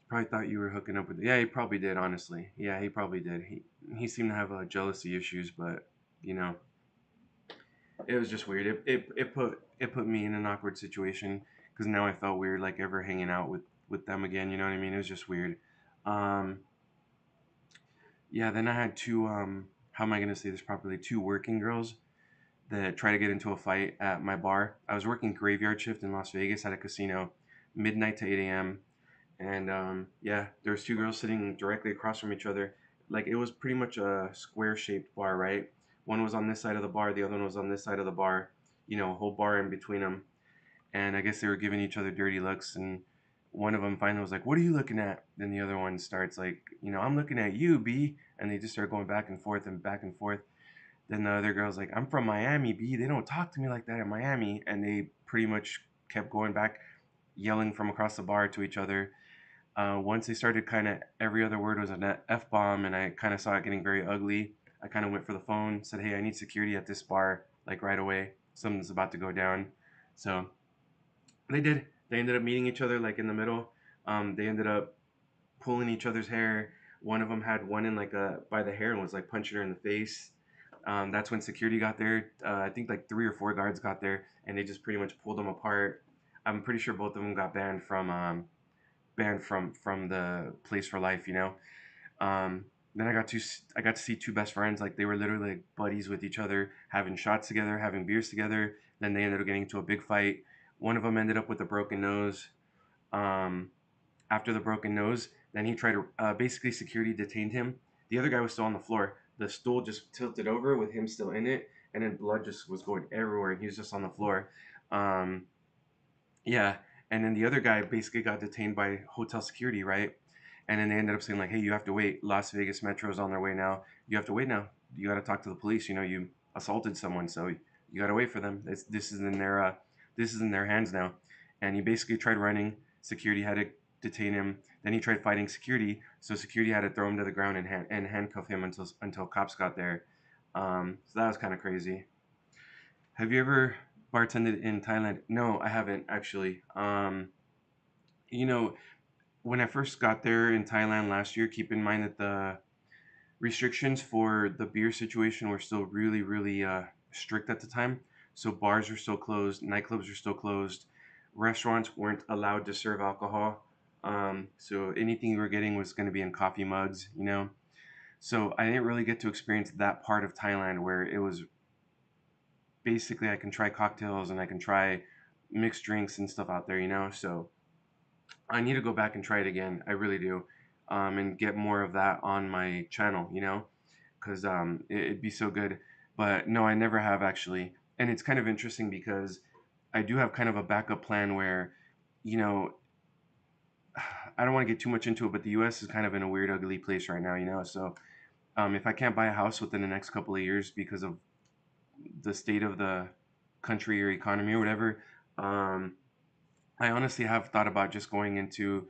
Probably thought you were hooking up with. Yeah, he probably did. Honestly, yeah, he probably did. He seemed to have jealousy issues, but you know, it was just weird. It put me in an awkward situation because now I felt weird, like ever hanging out with them again. You know what I mean? It was just weird. Um, yeah. Then I had two. How am I gonna say this properly? Two working girls that tried to get into a fight at my bar. I was working graveyard shift in Las Vegas at a casino, midnight to 8 a.m. And yeah, there was two girls sitting directly across from each other. Like it was pretty much a square shaped bar, right? One was on this side of the bar, the other one was on this side of the bar. You know, a whole bar in between them. And I guess they were giving each other dirty looks. And one of them finally was like, "What are you looking at?" Then the other one starts like, "I'm looking at you, B." And they just start going back and forth and back and forth. Then the other girl's like, "I'm from Miami, B. They don't talk to me like that in Miami." And they pretty much kept going back, yelling from across the bar to each other. Once they started kind of every other word was an F bomb, and I kind of saw it getting very ugly. I kind of went for the phone, said, "Hey, I need security at this bar, like right away. Something's about to go down." So they did. They ended up meeting each other like in the middle. They ended up pulling each other's hair. One of them had one in like a by the hair and was like punching her in the face. That's when security got there. I think like 3 or 4 guards got there, and they just pretty much pulled them apart. I'm pretty sure both of them got banned from the place for life. Then I got to see two best friends. Like they were literally like buddies with each other, having shots together, having beers together. Then they ended up getting into a big fight. One of them ended up with a broken nose. Um, After the broken nose, then he tried to basically security detained him. The other guy was still on the floor. The stool just tilted over with him still in it, and then blood just was going everywhere, and he was just on the floor. Um, yeah, and then the other guy basically got detained by hotel security, right? And then they ended up saying like, "Hey, you have to wait. Las Vegas Metro's on their way now. You have to wait now. You got to talk to the police. You assaulted someone, so you got to wait for them. This is in their hands now." And he basically tried running. Security had to detain him. Then he tried fighting security, so security had to throw him to the ground and handcuff him until cops got there. So that was kind of crazy. Have you ever bartended in Thailand? No, I haven't actually. You know, when I first got there in Thailand last year, keep in mind that the restrictions for the beer situation were still really, really strict at the time. So bars are still closed, nightclubs are still closed, restaurants weren't allowed to serve alcohol. So anything you were getting was going to be in coffee mugs, you know. So I didn't really get to experience that part of Thailand where it was basically I can try cocktails and I can try mixed drinks and stuff out there, you know. So I need to go back and try it again. I really do, and get more of that on my channel. Because it'd be so good. But no, I never have actually, and it's kind of interesting because I do have kind of a backup plan where, you know, I don't want to get too much into it, but the U.S. is kind of in a weird, ugly place right now. So if I can't buy a house within the next couple of years because of the state of the country or economy or whatever, um, I honestly have thought about just going into,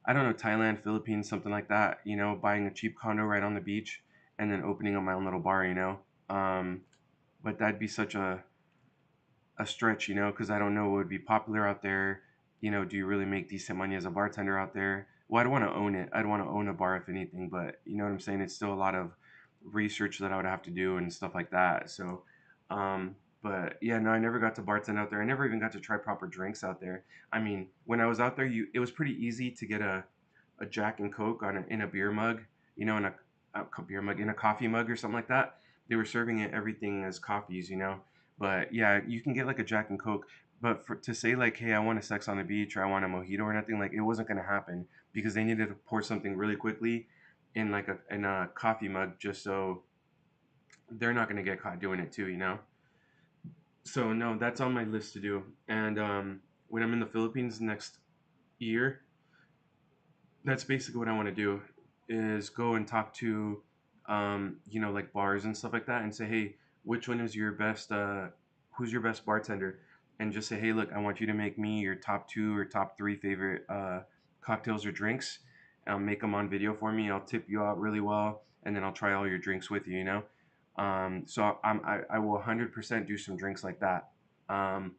I don't know, Thailand, Philippines, something like that. Buying a cheap condo right on the beach and then opening up my own little bar. But that'd be such a stretch, because I don't know what would be popular out there. Do you really make decent money as a bartender out there? Well, I'd want to own it. I'd want to own a bar if anything, but you know what I'm saying? It's still a lot of research that I would have to do and stuff like that. So, but yeah, no, I never got to bartend out there. I never even got to try proper drinks out there. I mean, when I was out there, it was pretty easy to get a Jack and Coke in a beer mug, a beer mug, in a coffee mug or something like that. They were serving it everything as coffees. But yeah, you can get like a Jack and Coke. But to say like, hey, I want a sex on the beach or I want a mojito or nothing, like it wasn't gonna happen because they needed to pour something really quickly in like a coffee mug just so they're not gonna get caught doing it too. So no, that's on my list to do. And when I'm in the Philippines next year, that's basically what I want to do is go and talk to like bars and stuff like that and say, hey, which one is your best who's your best bartender, and just say, hey, look, I want you to make me your top two or top three favorite cocktails or drinks. Make them on video for me. I'll tip you out really well, and then I'll try all your drinks with you. So I will 100% do some drinks like that. um,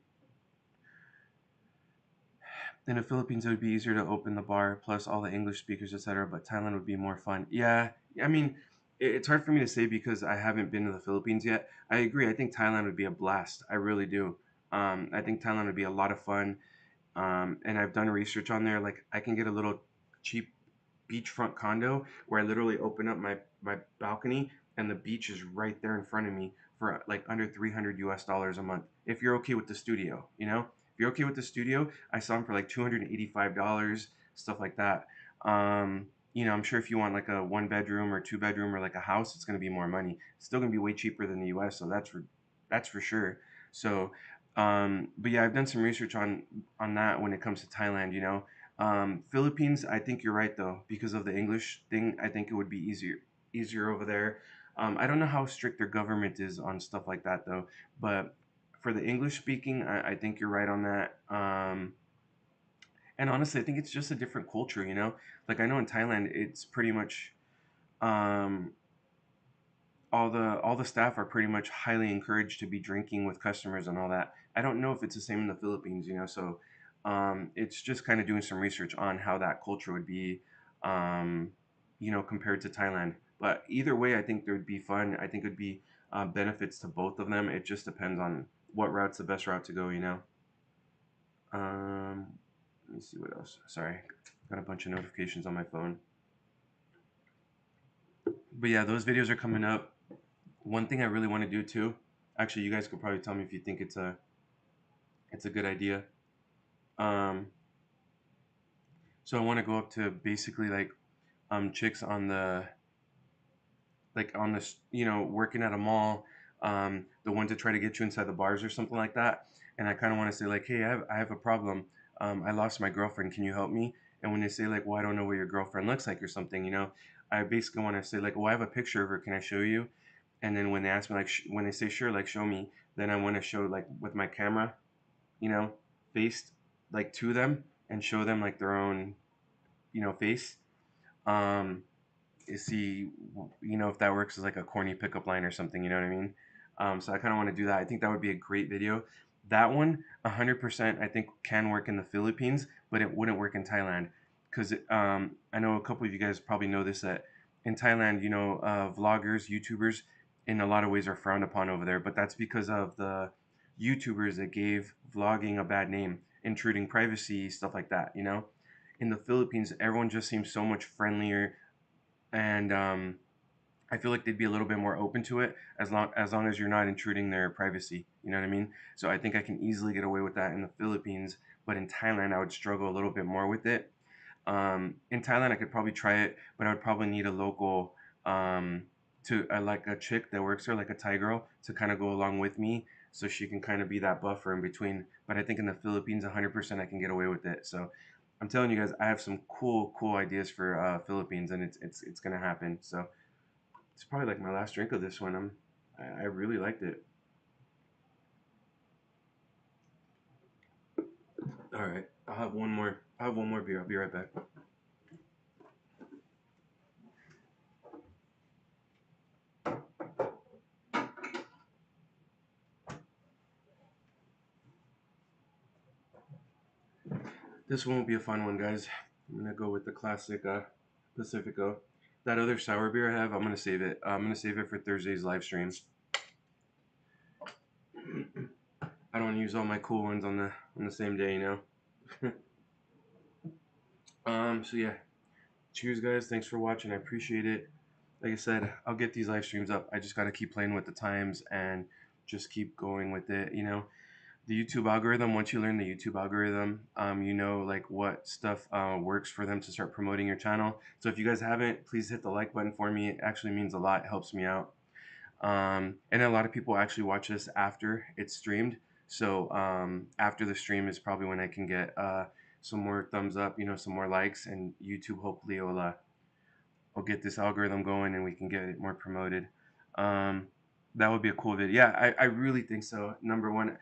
In the Philippines, it would be easier to open the bar, plus all the English speakers, etc. But Thailand would be more fun. Yeah, I mean, it's hard for me to say because I haven't been to the Philippines yet. I agree. I think Thailand would be a blast. I really do. I think Thailand would be a lot of fun. And I've done research on there. Like, I can get a little cheap beachfront condo where I literally open up my balcony and the beach is right there in front of me for like under 300 US dollars a month. If you're okay with the studio. If you're okay with the studio, I saw them for like $285, stuff like that. I'm sure if you want like a one bedroom or two bedroom or like a house, it's going to be more money. It's still going to be way cheaper than the US, so that's for sure. So, but yeah, I've done some research on that when it comes to Thailand. Philippines, I think you're right though, because of the English thing. I think it would be easier over there. I don't know how strict their government is on stuff like that though, but for the English speaking, I think you're right on that. And honestly, I think it's just a different culture. Like I know in Thailand, it's pretty much um, all the staff are pretty much highly encouraged to be drinking with customers and all that. I don't know if it's the same in the Philippines. So it's just kind of doing some research on how that culture would be, compared to Thailand. But either way, I think there would be fun. I think it would be benefits to both of them. It just depends on what route's the best route to go. Um, Let me see what else. Sorry, got a bunch of notifications on my phone. But yeah, those videos are coming up. One thing I really want to do too. Actually, you guys could probably tell me if you think it's a good idea. Um, so I want to go up to basically like chicks on this, working at a mall, the ones that try to get you inside the bars or something like that. And I kind of want to say like, hey, I have a problem. I lost my girlfriend. Can you help me? And when they say like, well, I don't know what your girlfriend looks like or something, I basically want to say like, well, I have a picture of her. Can I show you? And then when they ask me like, when they say sure, like show me, then I want to show like with my camera, you know, faced like to them and show them like their own, face. Um, See, if that works as like a corny pickup line or something, you know what I mean? So I kind of want to do that. I think that would be a great video. That one, 100%, I think can work in the Philippines, but it wouldn't work in Thailand because I know a couple of you guys probably know this, that in Thailand, vloggers, YouTubers, in a lot of ways are frowned upon over there, but that's because of the YouTubers that gave vlogging a bad name, intruding privacy, stuff like that. In the Philippines, everyone just seems so much friendlier, and I feel like they'd be a little bit more open to it as long as you're not intruding their privacy. You know what I mean? So I think I can easily get away with that in the Philippines, but in Thailand I would struggle a little bit more with it. In Thailand I could probably try it, but I would probably need a local to like a chick that works there, like a Thai girl, to kind of go along with me, so she can kind of be that buffer in between. But I think in the Philippines, 100% I can get away with it. So I'm telling you guys, I have some cool ideas for Philippines, and it's gonna happen. So it's probably like my last drink of this one. I really liked it. All right, I'll have one more. I'll have one more beer. I'll be right back. This one will be a fun one, guys. I'm gonna go with the classic Pacifico. That other sour beer I have, I'm gonna save it. I'm gonna save it for Thursday's live stream. I don't use all my cool ones on the same day, you know. So yeah, cheers, guys. Thanks for watching. I appreciate it. Like I said, I'll get these live streams up. I just gotta keep playing with the times and just keep going with it. You know, the YouTube algorithm. Once you learn the YouTube algorithm, you know like what stuff works for them to start promoting your channel. So if you guys haven't, please hit the like button for me. It actually means a lot. It helps me out. And a lot of people actually watch this after it's streamed. So after the stream is probably when I can get some more thumbs up, you know, some more likes, and YouTube hopefully will get this algorithm going and we can get it more promoted. Um, that would be a cool video. Yeah, I really think so. Number one,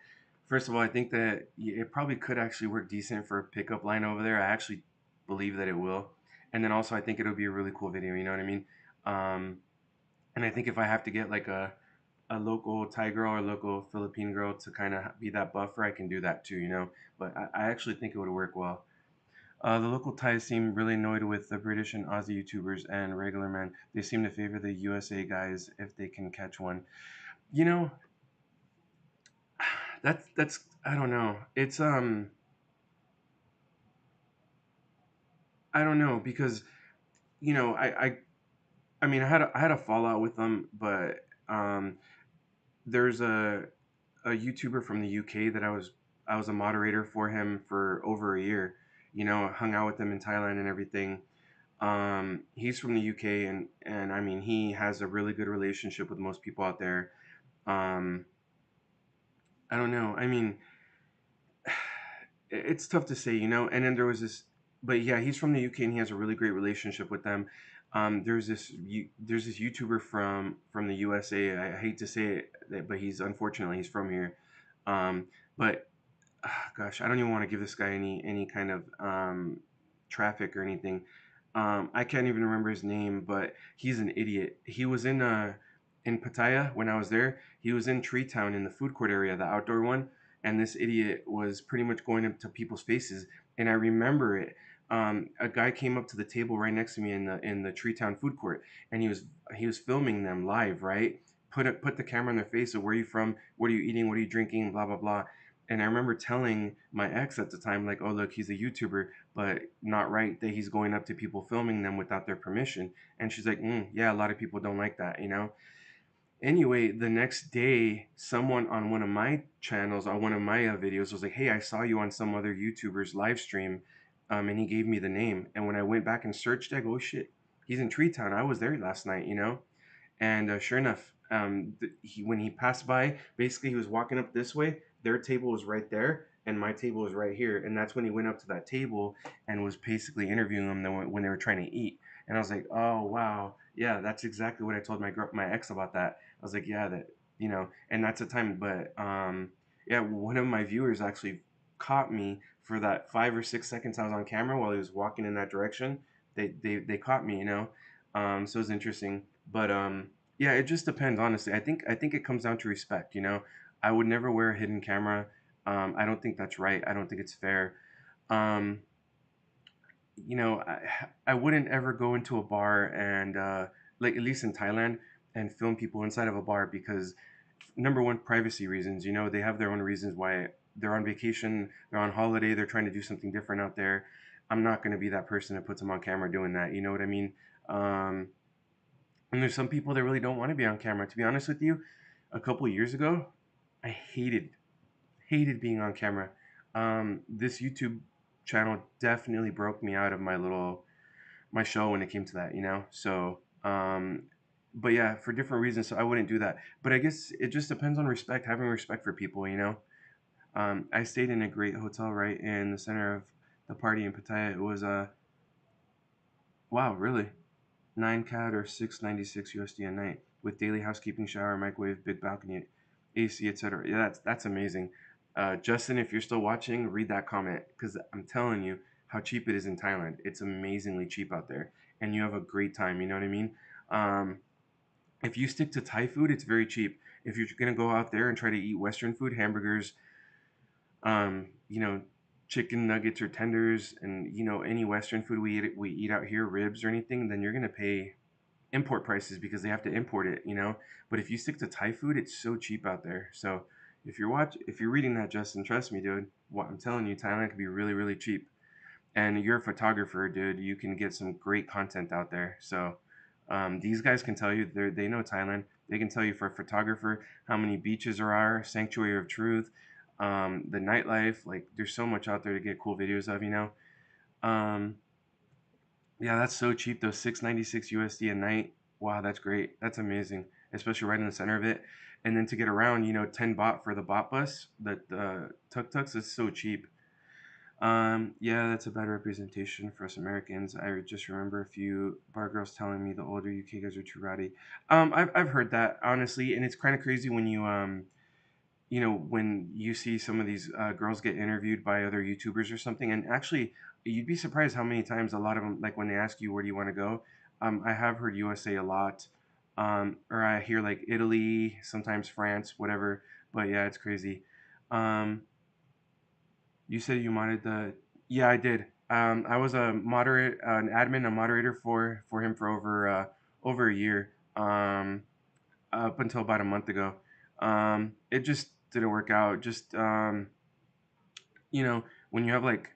first of all, I think that it probably could actually work decent for a pickup line over there. I actually believe that it will. And then also, I think it'll be a really cool video. You know what I mean? Um, and I think if I have to get like a local Thai girl or local Philippine girl to kind of be that buffer, I can do that too, you know. But I actually think it would work well. The local Thais seem really annoyed with the British and Aussie YouTubers and regular men. They seem to favor the USA guys if they can catch one. You know, that's I don't know. It's I don't know because you know I mean I had a fallout with them, but there's a YouTuber from the UK that I was a moderator for him for over a year. You know, hung out with him in Thailand and everything. He's from the UK, and I mean he has a really good relationship with most people out there. Um, I don't know. I mean, it's tough to say, you know. And then there was this, but yeah, he's from the UK and he has a really great relationship with them. There's this YouTuber from the USA. I hate to say it, but he's unfortunately he's from here. But gosh, I don't even want to give this guy any kind of traffic or anything. I can't even remember his name, but he's an idiot. He was in Pattaya when I was there. He was in Tree Town in the food court area, the outdoor one, and this idiot was pretty much going up to people's faces. And I remember it. A guy came up to the table right next to me in the Tree Town food court, and he was filming them live, right? Put the camera in their face of where are you from, what are you eating, what are you drinking, blah blah blah. And I remember telling my ex at the time, like, oh, look, he's a YouTuber, but not right that he's going up to people filming them without their permission. And she's like, yeah, a lot of people don't like that, you know? Anyway, the next day, someone on one of my channels, on one of my videos, was like, hey, I saw you on some other YouTuber's live stream. And he gave me the name. And when I went back and searched, I go, oh, shit, he's in Tree Town. I was there last night, you know? And sure enough, when he passed by, basically he was walking up this way. Their table was right there, and my table was right here. And that's when he went up to that table and was basically interviewing them when they were trying to eat. And I was like, oh wow, yeah, that's exactly what I told my ex about that. I was like, yeah, that you know, and that's the time. But yeah, one of my viewers actually caught me for that 5 or 6 seconds I was on camera while he was walking in that direction. They caught me, you know. So it was interesting. But yeah, it just depends, honestly. I think it comes down to respect. You know, I would never wear a hidden camera. I don't think that's right. I don't think it's fair. Um, you know, I wouldn't ever go into a bar and like at least in Thailand and film people inside of a bar because number one, privacy reasons. You know, they have their own reasons why they're on vacation, they're on holiday, they're trying to do something different out there. I'm not going to be that person that puts them on camera doing that. You know what I mean? Um, and there's some people that really don't want to be on camera. To be honest with you, a couple years ago, I hated being on camera. This YouTube channel definitely broke me out of my show when it came to that, you know. So, but yeah, for different reasons, so I wouldn't do that. But I guess it just depends on respect, having respect for people, you know. I stayed in a great hotel right in the center of the party in Pattaya. It was wow, really, 9 CAD or 696 USD a night with daily housekeeping, shower, microwave, big balcony, AC, etc. Yeah, that's amazing. Justin, if you're still watching, read that comment because I'm telling you how cheap it is in Thailand. It's amazingly cheap out there, and you have a great time. You know what I mean? Um, if you stick to Thai food, it's very cheap. If you're gonna go out there and try to eat Western food, hamburgers, you know, chicken nuggets or tenders, and you know any Western food we eat out here, ribs or anything, then you're gonna pay import prices because they have to import it, you know. But if you stick to Thai food, it's so cheap out there. So if you're reading that, Justin, trust me, dude. What I'm telling you, Thailand can be really, really cheap. And you're a photographer, dude. You can get some great content out there. So these guys can tell you they know Thailand. They can tell you for a photographer how many beaches there are, Sanctuary of Truth, the nightlife. Like there's so much out there to get cool videos of, you know. Um, yeah, that's so cheap though. 696 USD a night. Wow, that's great. That's amazing, especially right in the center of it. And then to get around, you know, 10 baht for the bot bus, the tuk tuks is so cheap. Yeah, that's a bad representation for us Americans. I just remember a few bar girls telling me the older UK guys are too rowdy. I've heard that honestly, and it's kind of crazy when you know, when you see some of these girls get interviewed by other YouTubers or something, and actually, you'd be surprised how many times a lot of them, like when they ask you where do you want to go, I have heard USA a lot, or I hear like Italy, sometimes France, whatever. But yeah, it's crazy. Um, you said you wanted the, yeah, I did. I was a moderate, an admin, a moderator for him for over a year. Up until about a month ago. It just didn't work out. Just you know, when you have like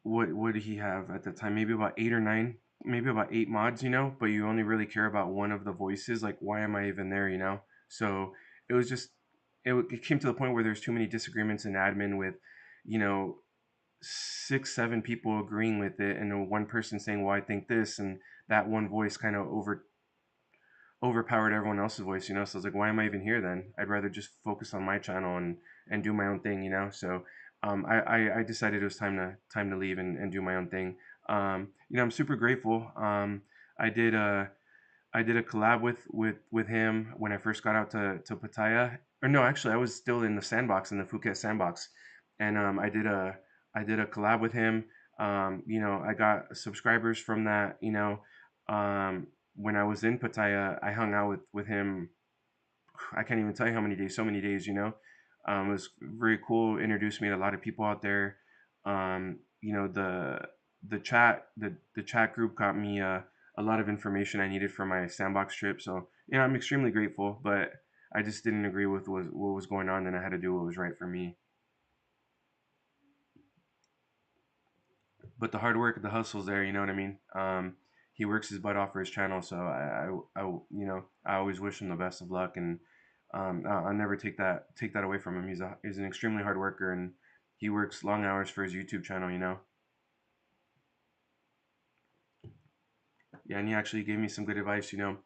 what did he have at the time? Maybe about 8 or 9, maybe about 8 mods, you know, but you only really care about one of the voices. Like, why am I even there, you know? So it was just it came to the point where there's too many disagreements in admin with, you know, 6, 7 people agreeing with it, and then one person saying, "Well, I think this," and that one voice kind of overpowered everyone else's voice, you know. So I was like, why am I even here then? I'd rather just focus on my channel and do my own thing, you know. So I decided it was time to leave and do my own thing. You know, I'm super grateful. I did a I did a collab with him when I first got out to Pattaya. Or no, actually, I was still in the sandbox in the Phuket sandbox, and I did a collab with him. You know, I got subscribers from that. You know, when I was in Pattaya, I hung out with him. I can't even tell you how many days, so many days. You know, it was very cool. Introduced me to a lot of people out there. You know, the chat group got me a lot of information I needed for my sandbox trip. So you know, I'm extremely grateful. But I just didn't agree with what was going on, and I had to do what was right for me. But the hard work, the hustle's there. You know what I mean? He works his butt off for his channel, so you know, I always wish him the best of luck, and I'll never take that away from him. He's an extremely hard worker, and he works long hours for his YouTube channel. You know, yeah, and he actually gave me some good advice. You know,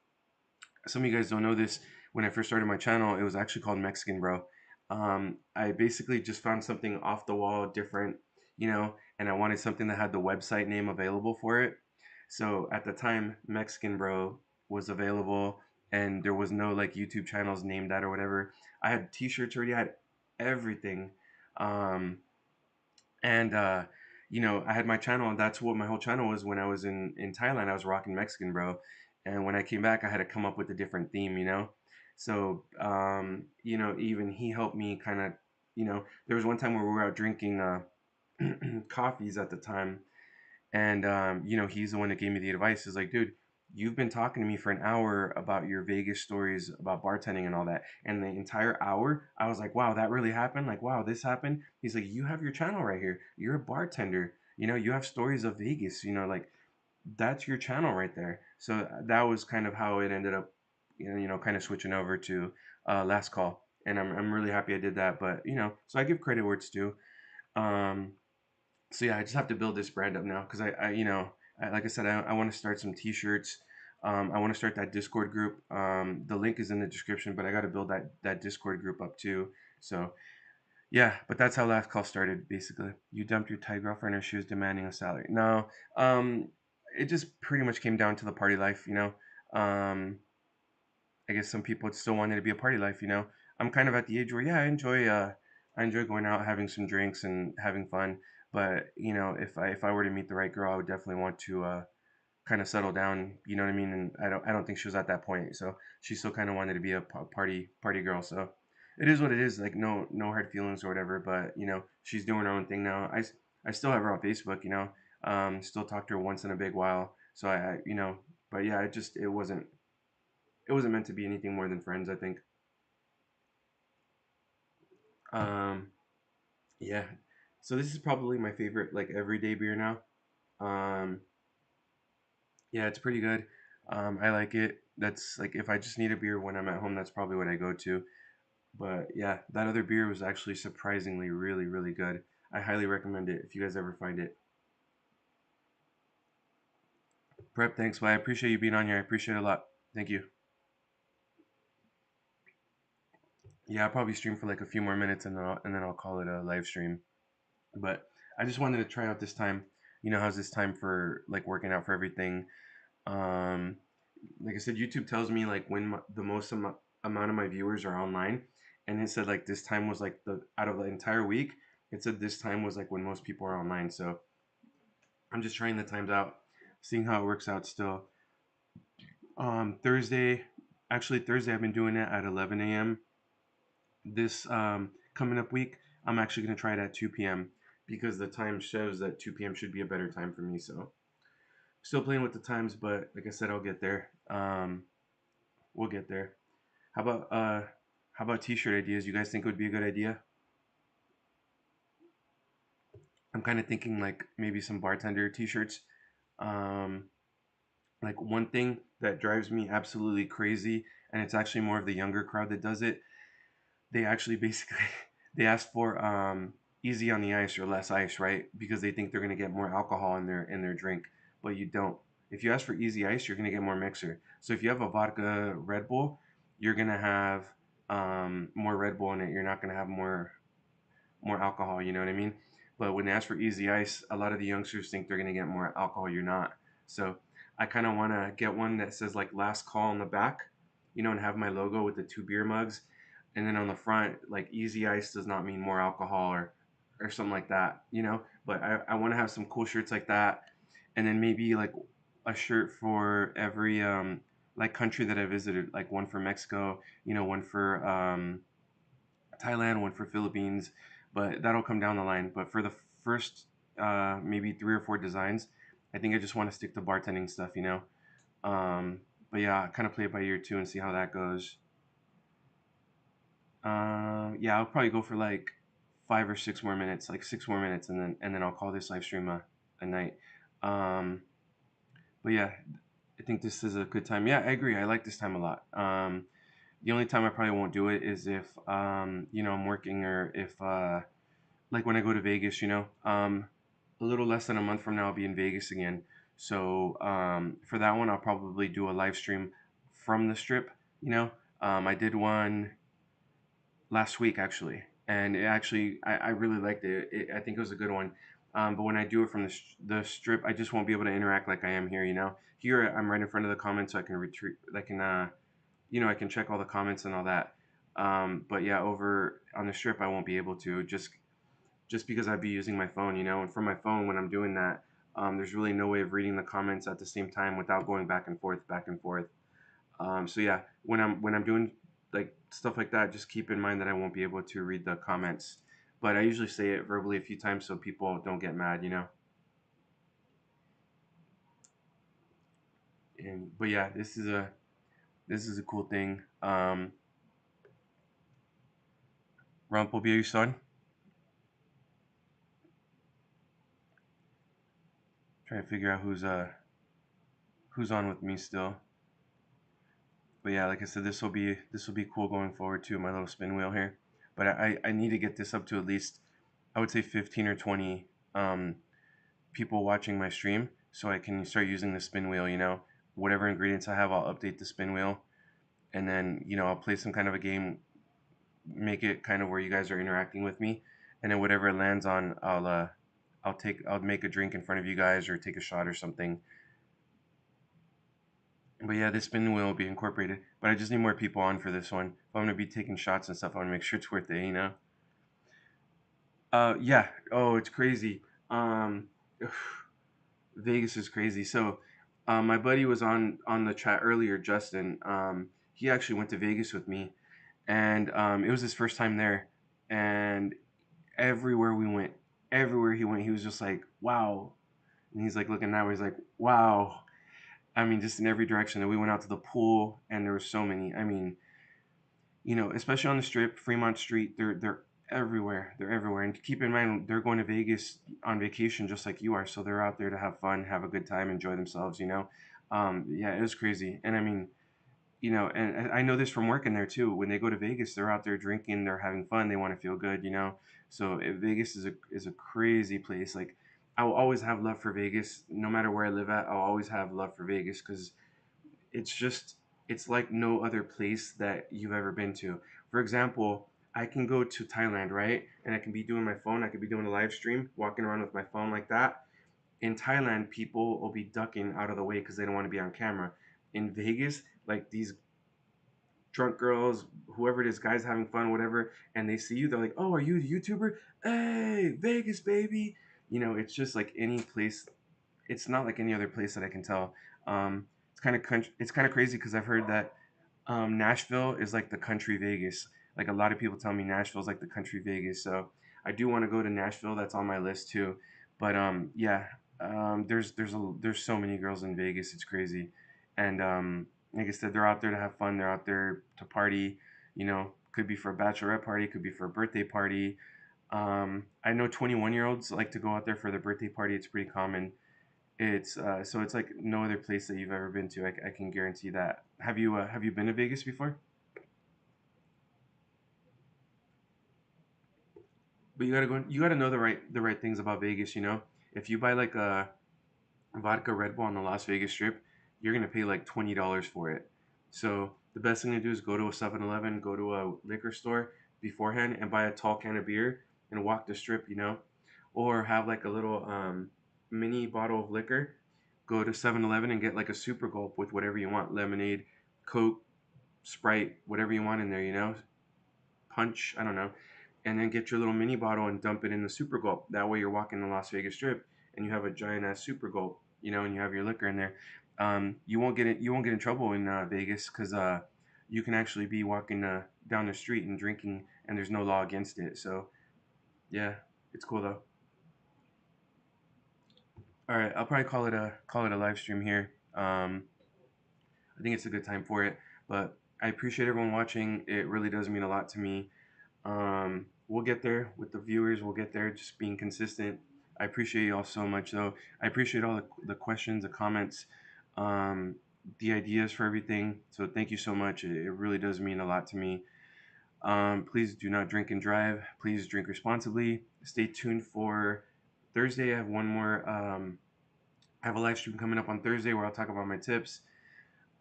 some of you guys don't know this. When I first started my channel, it was actually called Mexican Bro. I basically just found something off the wall, different, you know, and I wanted something that had the website name available for it. So at the time, Mexican Bro was available, and there was no like YouTube channels named that or whatever. I had T-shirts already, I had everything. Um, and you know, I had my channel, and that's what my whole channel was when I was in Thailand. I was rocking Mexican Bro, and when I came back, I had to come up with a different theme, you know. So you know, even he helped me kind of, you know, there was one time where we were out drinking coffees at the time, and you know, he's the one that gave me the advice. He's like, dude, you've been talking to me for an hour about your Vegas stories about bartending and all that. And the entire hour, I was like, wow, that really happened. Like, wow, this happened. He's like, you have your channel right here. You're a bartender. You know, you have stories of Vegas. You know, like that's your channel right there. So that was kind of how it ended up. You know, kind of switching over to last call. And I'm really happy I did that. But you know, so I give credit where it's due. Um, so yeah, I just have to build this brand up now because like I said, I want to start some t-shirts. I want to start that Discord group. The link is in the description, but I got to build that Discord group up too. So yeah, but that's how last call started. Basically, you dumped your Thai girlfriend, or she was demanding a salary. No, um, it just pretty much came down to the party life. Um, I guess some people still wanted to be a party life. I'm kind of at the age where yeah, I enjoy going out, having some drinks, and having fun. But if I were to meet the right girl, I would definitely want to kind of settle down. You know what I mean? And I don't think she was at that point. So she still kind of wanted to be a party girl. So it is what it is. Like no hard feelings or whatever. But she's doing her own thing now. I still have her on Facebook. Still talk to her once in a big while. So but yeah, it wasn't meant to be anything more than friends. I think. Um, yeah. So this is probably my favorite like everyday beer now. Um, yeah, it's pretty good. I like it. That's like if I just need a beer when I'm at home, that's probably what I go to. But yeah, that other beer was actually surprisingly really, really good. I highly recommend it if you guys ever find it. Prep, thanks. Well, I appreciate you being on here. I appreciate it a lot. Thank you. Yeah, I'll probably stream for like a few more minutes and then I'll call it a live stream. But I just wanted to try out this time. How's this time for like working out for everything? Um, like I said, YouTube tells me like when the most amount of my viewers are online, and it said like this time was like the out of the entire week. It said this time was like when most people are online. So I'm just trying the times out, seeing how it works out. Still, Thursday, actually Thursday, I've been doing it at 11 a.m. This coming up week, I'm actually gonna try it at 2 p.m. because the time shows that 2 p.m. should be a better time for me. So still playing with the times, but like I said, I'll get there. We'll get there. How about t-shirt ideas? You guys think would be a good idea? I'm kind of thinking like maybe some bartender t-shirts. Um, like one thing that drives me absolutely crazy, and it's actually more of the younger crowd that does it. They actually basically they ask for easy on the ice or less ice, right? Because they think they're gonna get more alcohol in their drink, but you don't. If you ask for easy ice, you're gonna get more mixer. So if you have a vodka Red Bull, you're gonna have more Red Bull in it. You're not gonna have more alcohol, you know what I mean? But when they ask for easy ice, a lot of the youngsters think they're gonna get more alcohol. You're not. So I kind of want to get one that says like last call on the back, and have my logo with the two beer mugs, and then on the front like easy ice does not mean more alcohol or something like that. But I want to have some cool shirts like that, and then maybe like a shirt for every like country that I visited, like one for Mexico, one for Thailand, one for Philippines, but that'll come down the line. But for the first maybe three or four designs, I think I just want to stick to bartending stuff. But yeah, kind of play it by ear too and see how that goes. Yeah, I'll probably go for like 5 or 6 more minutes, like 6 more minutes, and then I'll call this live stream a night. Um, but yeah, I think this is a good time. Yeah, I agree. I like this time a lot. The only time I probably won't do it is if I'm working or if like when I go to Vegas. A little less than a month from now I'll be in Vegas again. So for that one I'll probably do a live stream from the strip. I did one last week actually, and it actually I really liked it. I think it was a good one. But when I do it from the strip, I just won't be able to interact like I am here. Here I'm right in front of the comments, so I can retreat. I can check all the comments and all that. But yeah, over on the strip, I won't be able to just because I'd be using my phone. And from my phone, when I'm doing that, there's really no way of reading the comments at the same time without going back and forth, back and forth. So yeah, when I'm doing like stuff like that, just keep in mind that I won't be able to read the comments. But I usually say it verbally a few times so people don't get mad. And but yeah, this is a cool thing. Rumpelbeer son. Trying to figure out who's on with me still. But yeah, like I said, this will be cool going forward too. My little spin wheel here, but I need to get this up to at least I would say 15 or 20 um, people watching my stream, so I can start using the spin wheel. Whatever ingredients I have, I'll update the spin wheel, and then I'll play some kind of a game, make it kind of where you guys are interacting with me, and then whatever it lands on, I'll make a drink in front of you guys or take a shot or something. But yeah, this spin wheel will be incorporated. But I just need more people on for this one. If I'm gonna be taking shots and stuff, I want to make sure it's worth it. Yeah. Oh, it's crazy. Um, Vegas is crazy. So, my buddy was on the chat earlier, Justin. He actually went to Vegas with me, and it was his first time there. And everywhere we went, everywhere he went, he was just like, "Wow!" And he's like looking that way. He's like, "Wow!" I mean, just in every direction. And we went out to the pool, and there were so many. I mean, especially on the Strip, Fremont Street, they're everywhere. They're everywhere. And keep in mind, they're going to Vegas on vacation just like you are, so they're out there to have fun, have a good time, enjoy themselves. Yeah, it was crazy. And I mean, and I know this from working there too. When they go to Vegas, they're out there drinking, they're having fun, they want to feel good. So Vegas is a crazy place. Like I will always have love for Vegas, no matter where I live at. I'll always have love for Vegas because it's just it's like no other place that you've ever been to. For example, I can go to Thailand, right? And I can be doing my phone, I could be doing a live stream, walking around with my phone like that. In Thailand, people will be ducking out of the way because they don't want to be on camera. In Vegas, like these drunk girls, whoever it is, guys having fun, whatever, and they see you, they're like, "Oh, are you a YouTuber? Hey, Vegas, baby!" It's just like any place. It's not like any other place that I can tell. It's kind of crazy because I've heard that Nashville is like the country Vegas. Like a lot of people tell me Nashville is like the country Vegas. So I do want to go to Nashville. That's on my list too. But yeah, there's so many girls in Vegas. It's crazy, and like I said, they're out there to have fun. They're out there to party. Could be for a bachelorette party, could be for a birthday party. I know 21-year-olds like to go out there for their birthday party. It's pretty common. It's like no other place that you've ever been to. I can guarantee that. Have you been to Vegas before? But you gotta go. You gotta know the right things about Vegas. If you buy like a vodka Red Bull on the Las Vegas Strip, you're gonna pay like $20 for it. So the best thing to do is go to a 7-Eleven, go to a liquor store beforehand, and buy a tall can of beer and walk the strip. Or have like a little mini bottle of liquor. Go to 7-Eleven and get like a super gulp with whatever you want, lemonade, Coke, Sprite, whatever you want in there. Punch, I don't know. And then get your little mini bottle and dump it in the super gulp. That way you're walking the Las Vegas Strip and you have a giant ass super gulp, and you have your liquor in there. You won't get in trouble in Vegas because you can actually be walking down the street and drinking, and there's no law against it. So yeah, it's cool though. All right, I'll probably call it a live stream here. I think it's a good time for it. But I appreciate everyone watching. It really does mean a lot to me. We'll get there with the viewers. We'll get there, just being consistent. I appreciate you all so much, though. I appreciate all the questions, the comments, um, the ideas for everything. So thank you so much. It really does mean a lot to me. Please do not drink and drive. Please drink responsibly. Stay tuned for Thursday. I have one more. I have a live stream coming up on Thursday where I'll talk about my tips.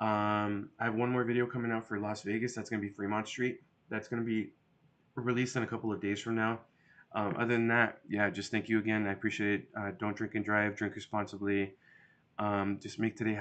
I have one more video coming out for Las Vegas. That's going to be Fremont Street. That's going to be released in a couple of days from now. Other than that, yeah, just thank you again. I appreciate it. Don't drink and drive. Drink responsibly. Just make today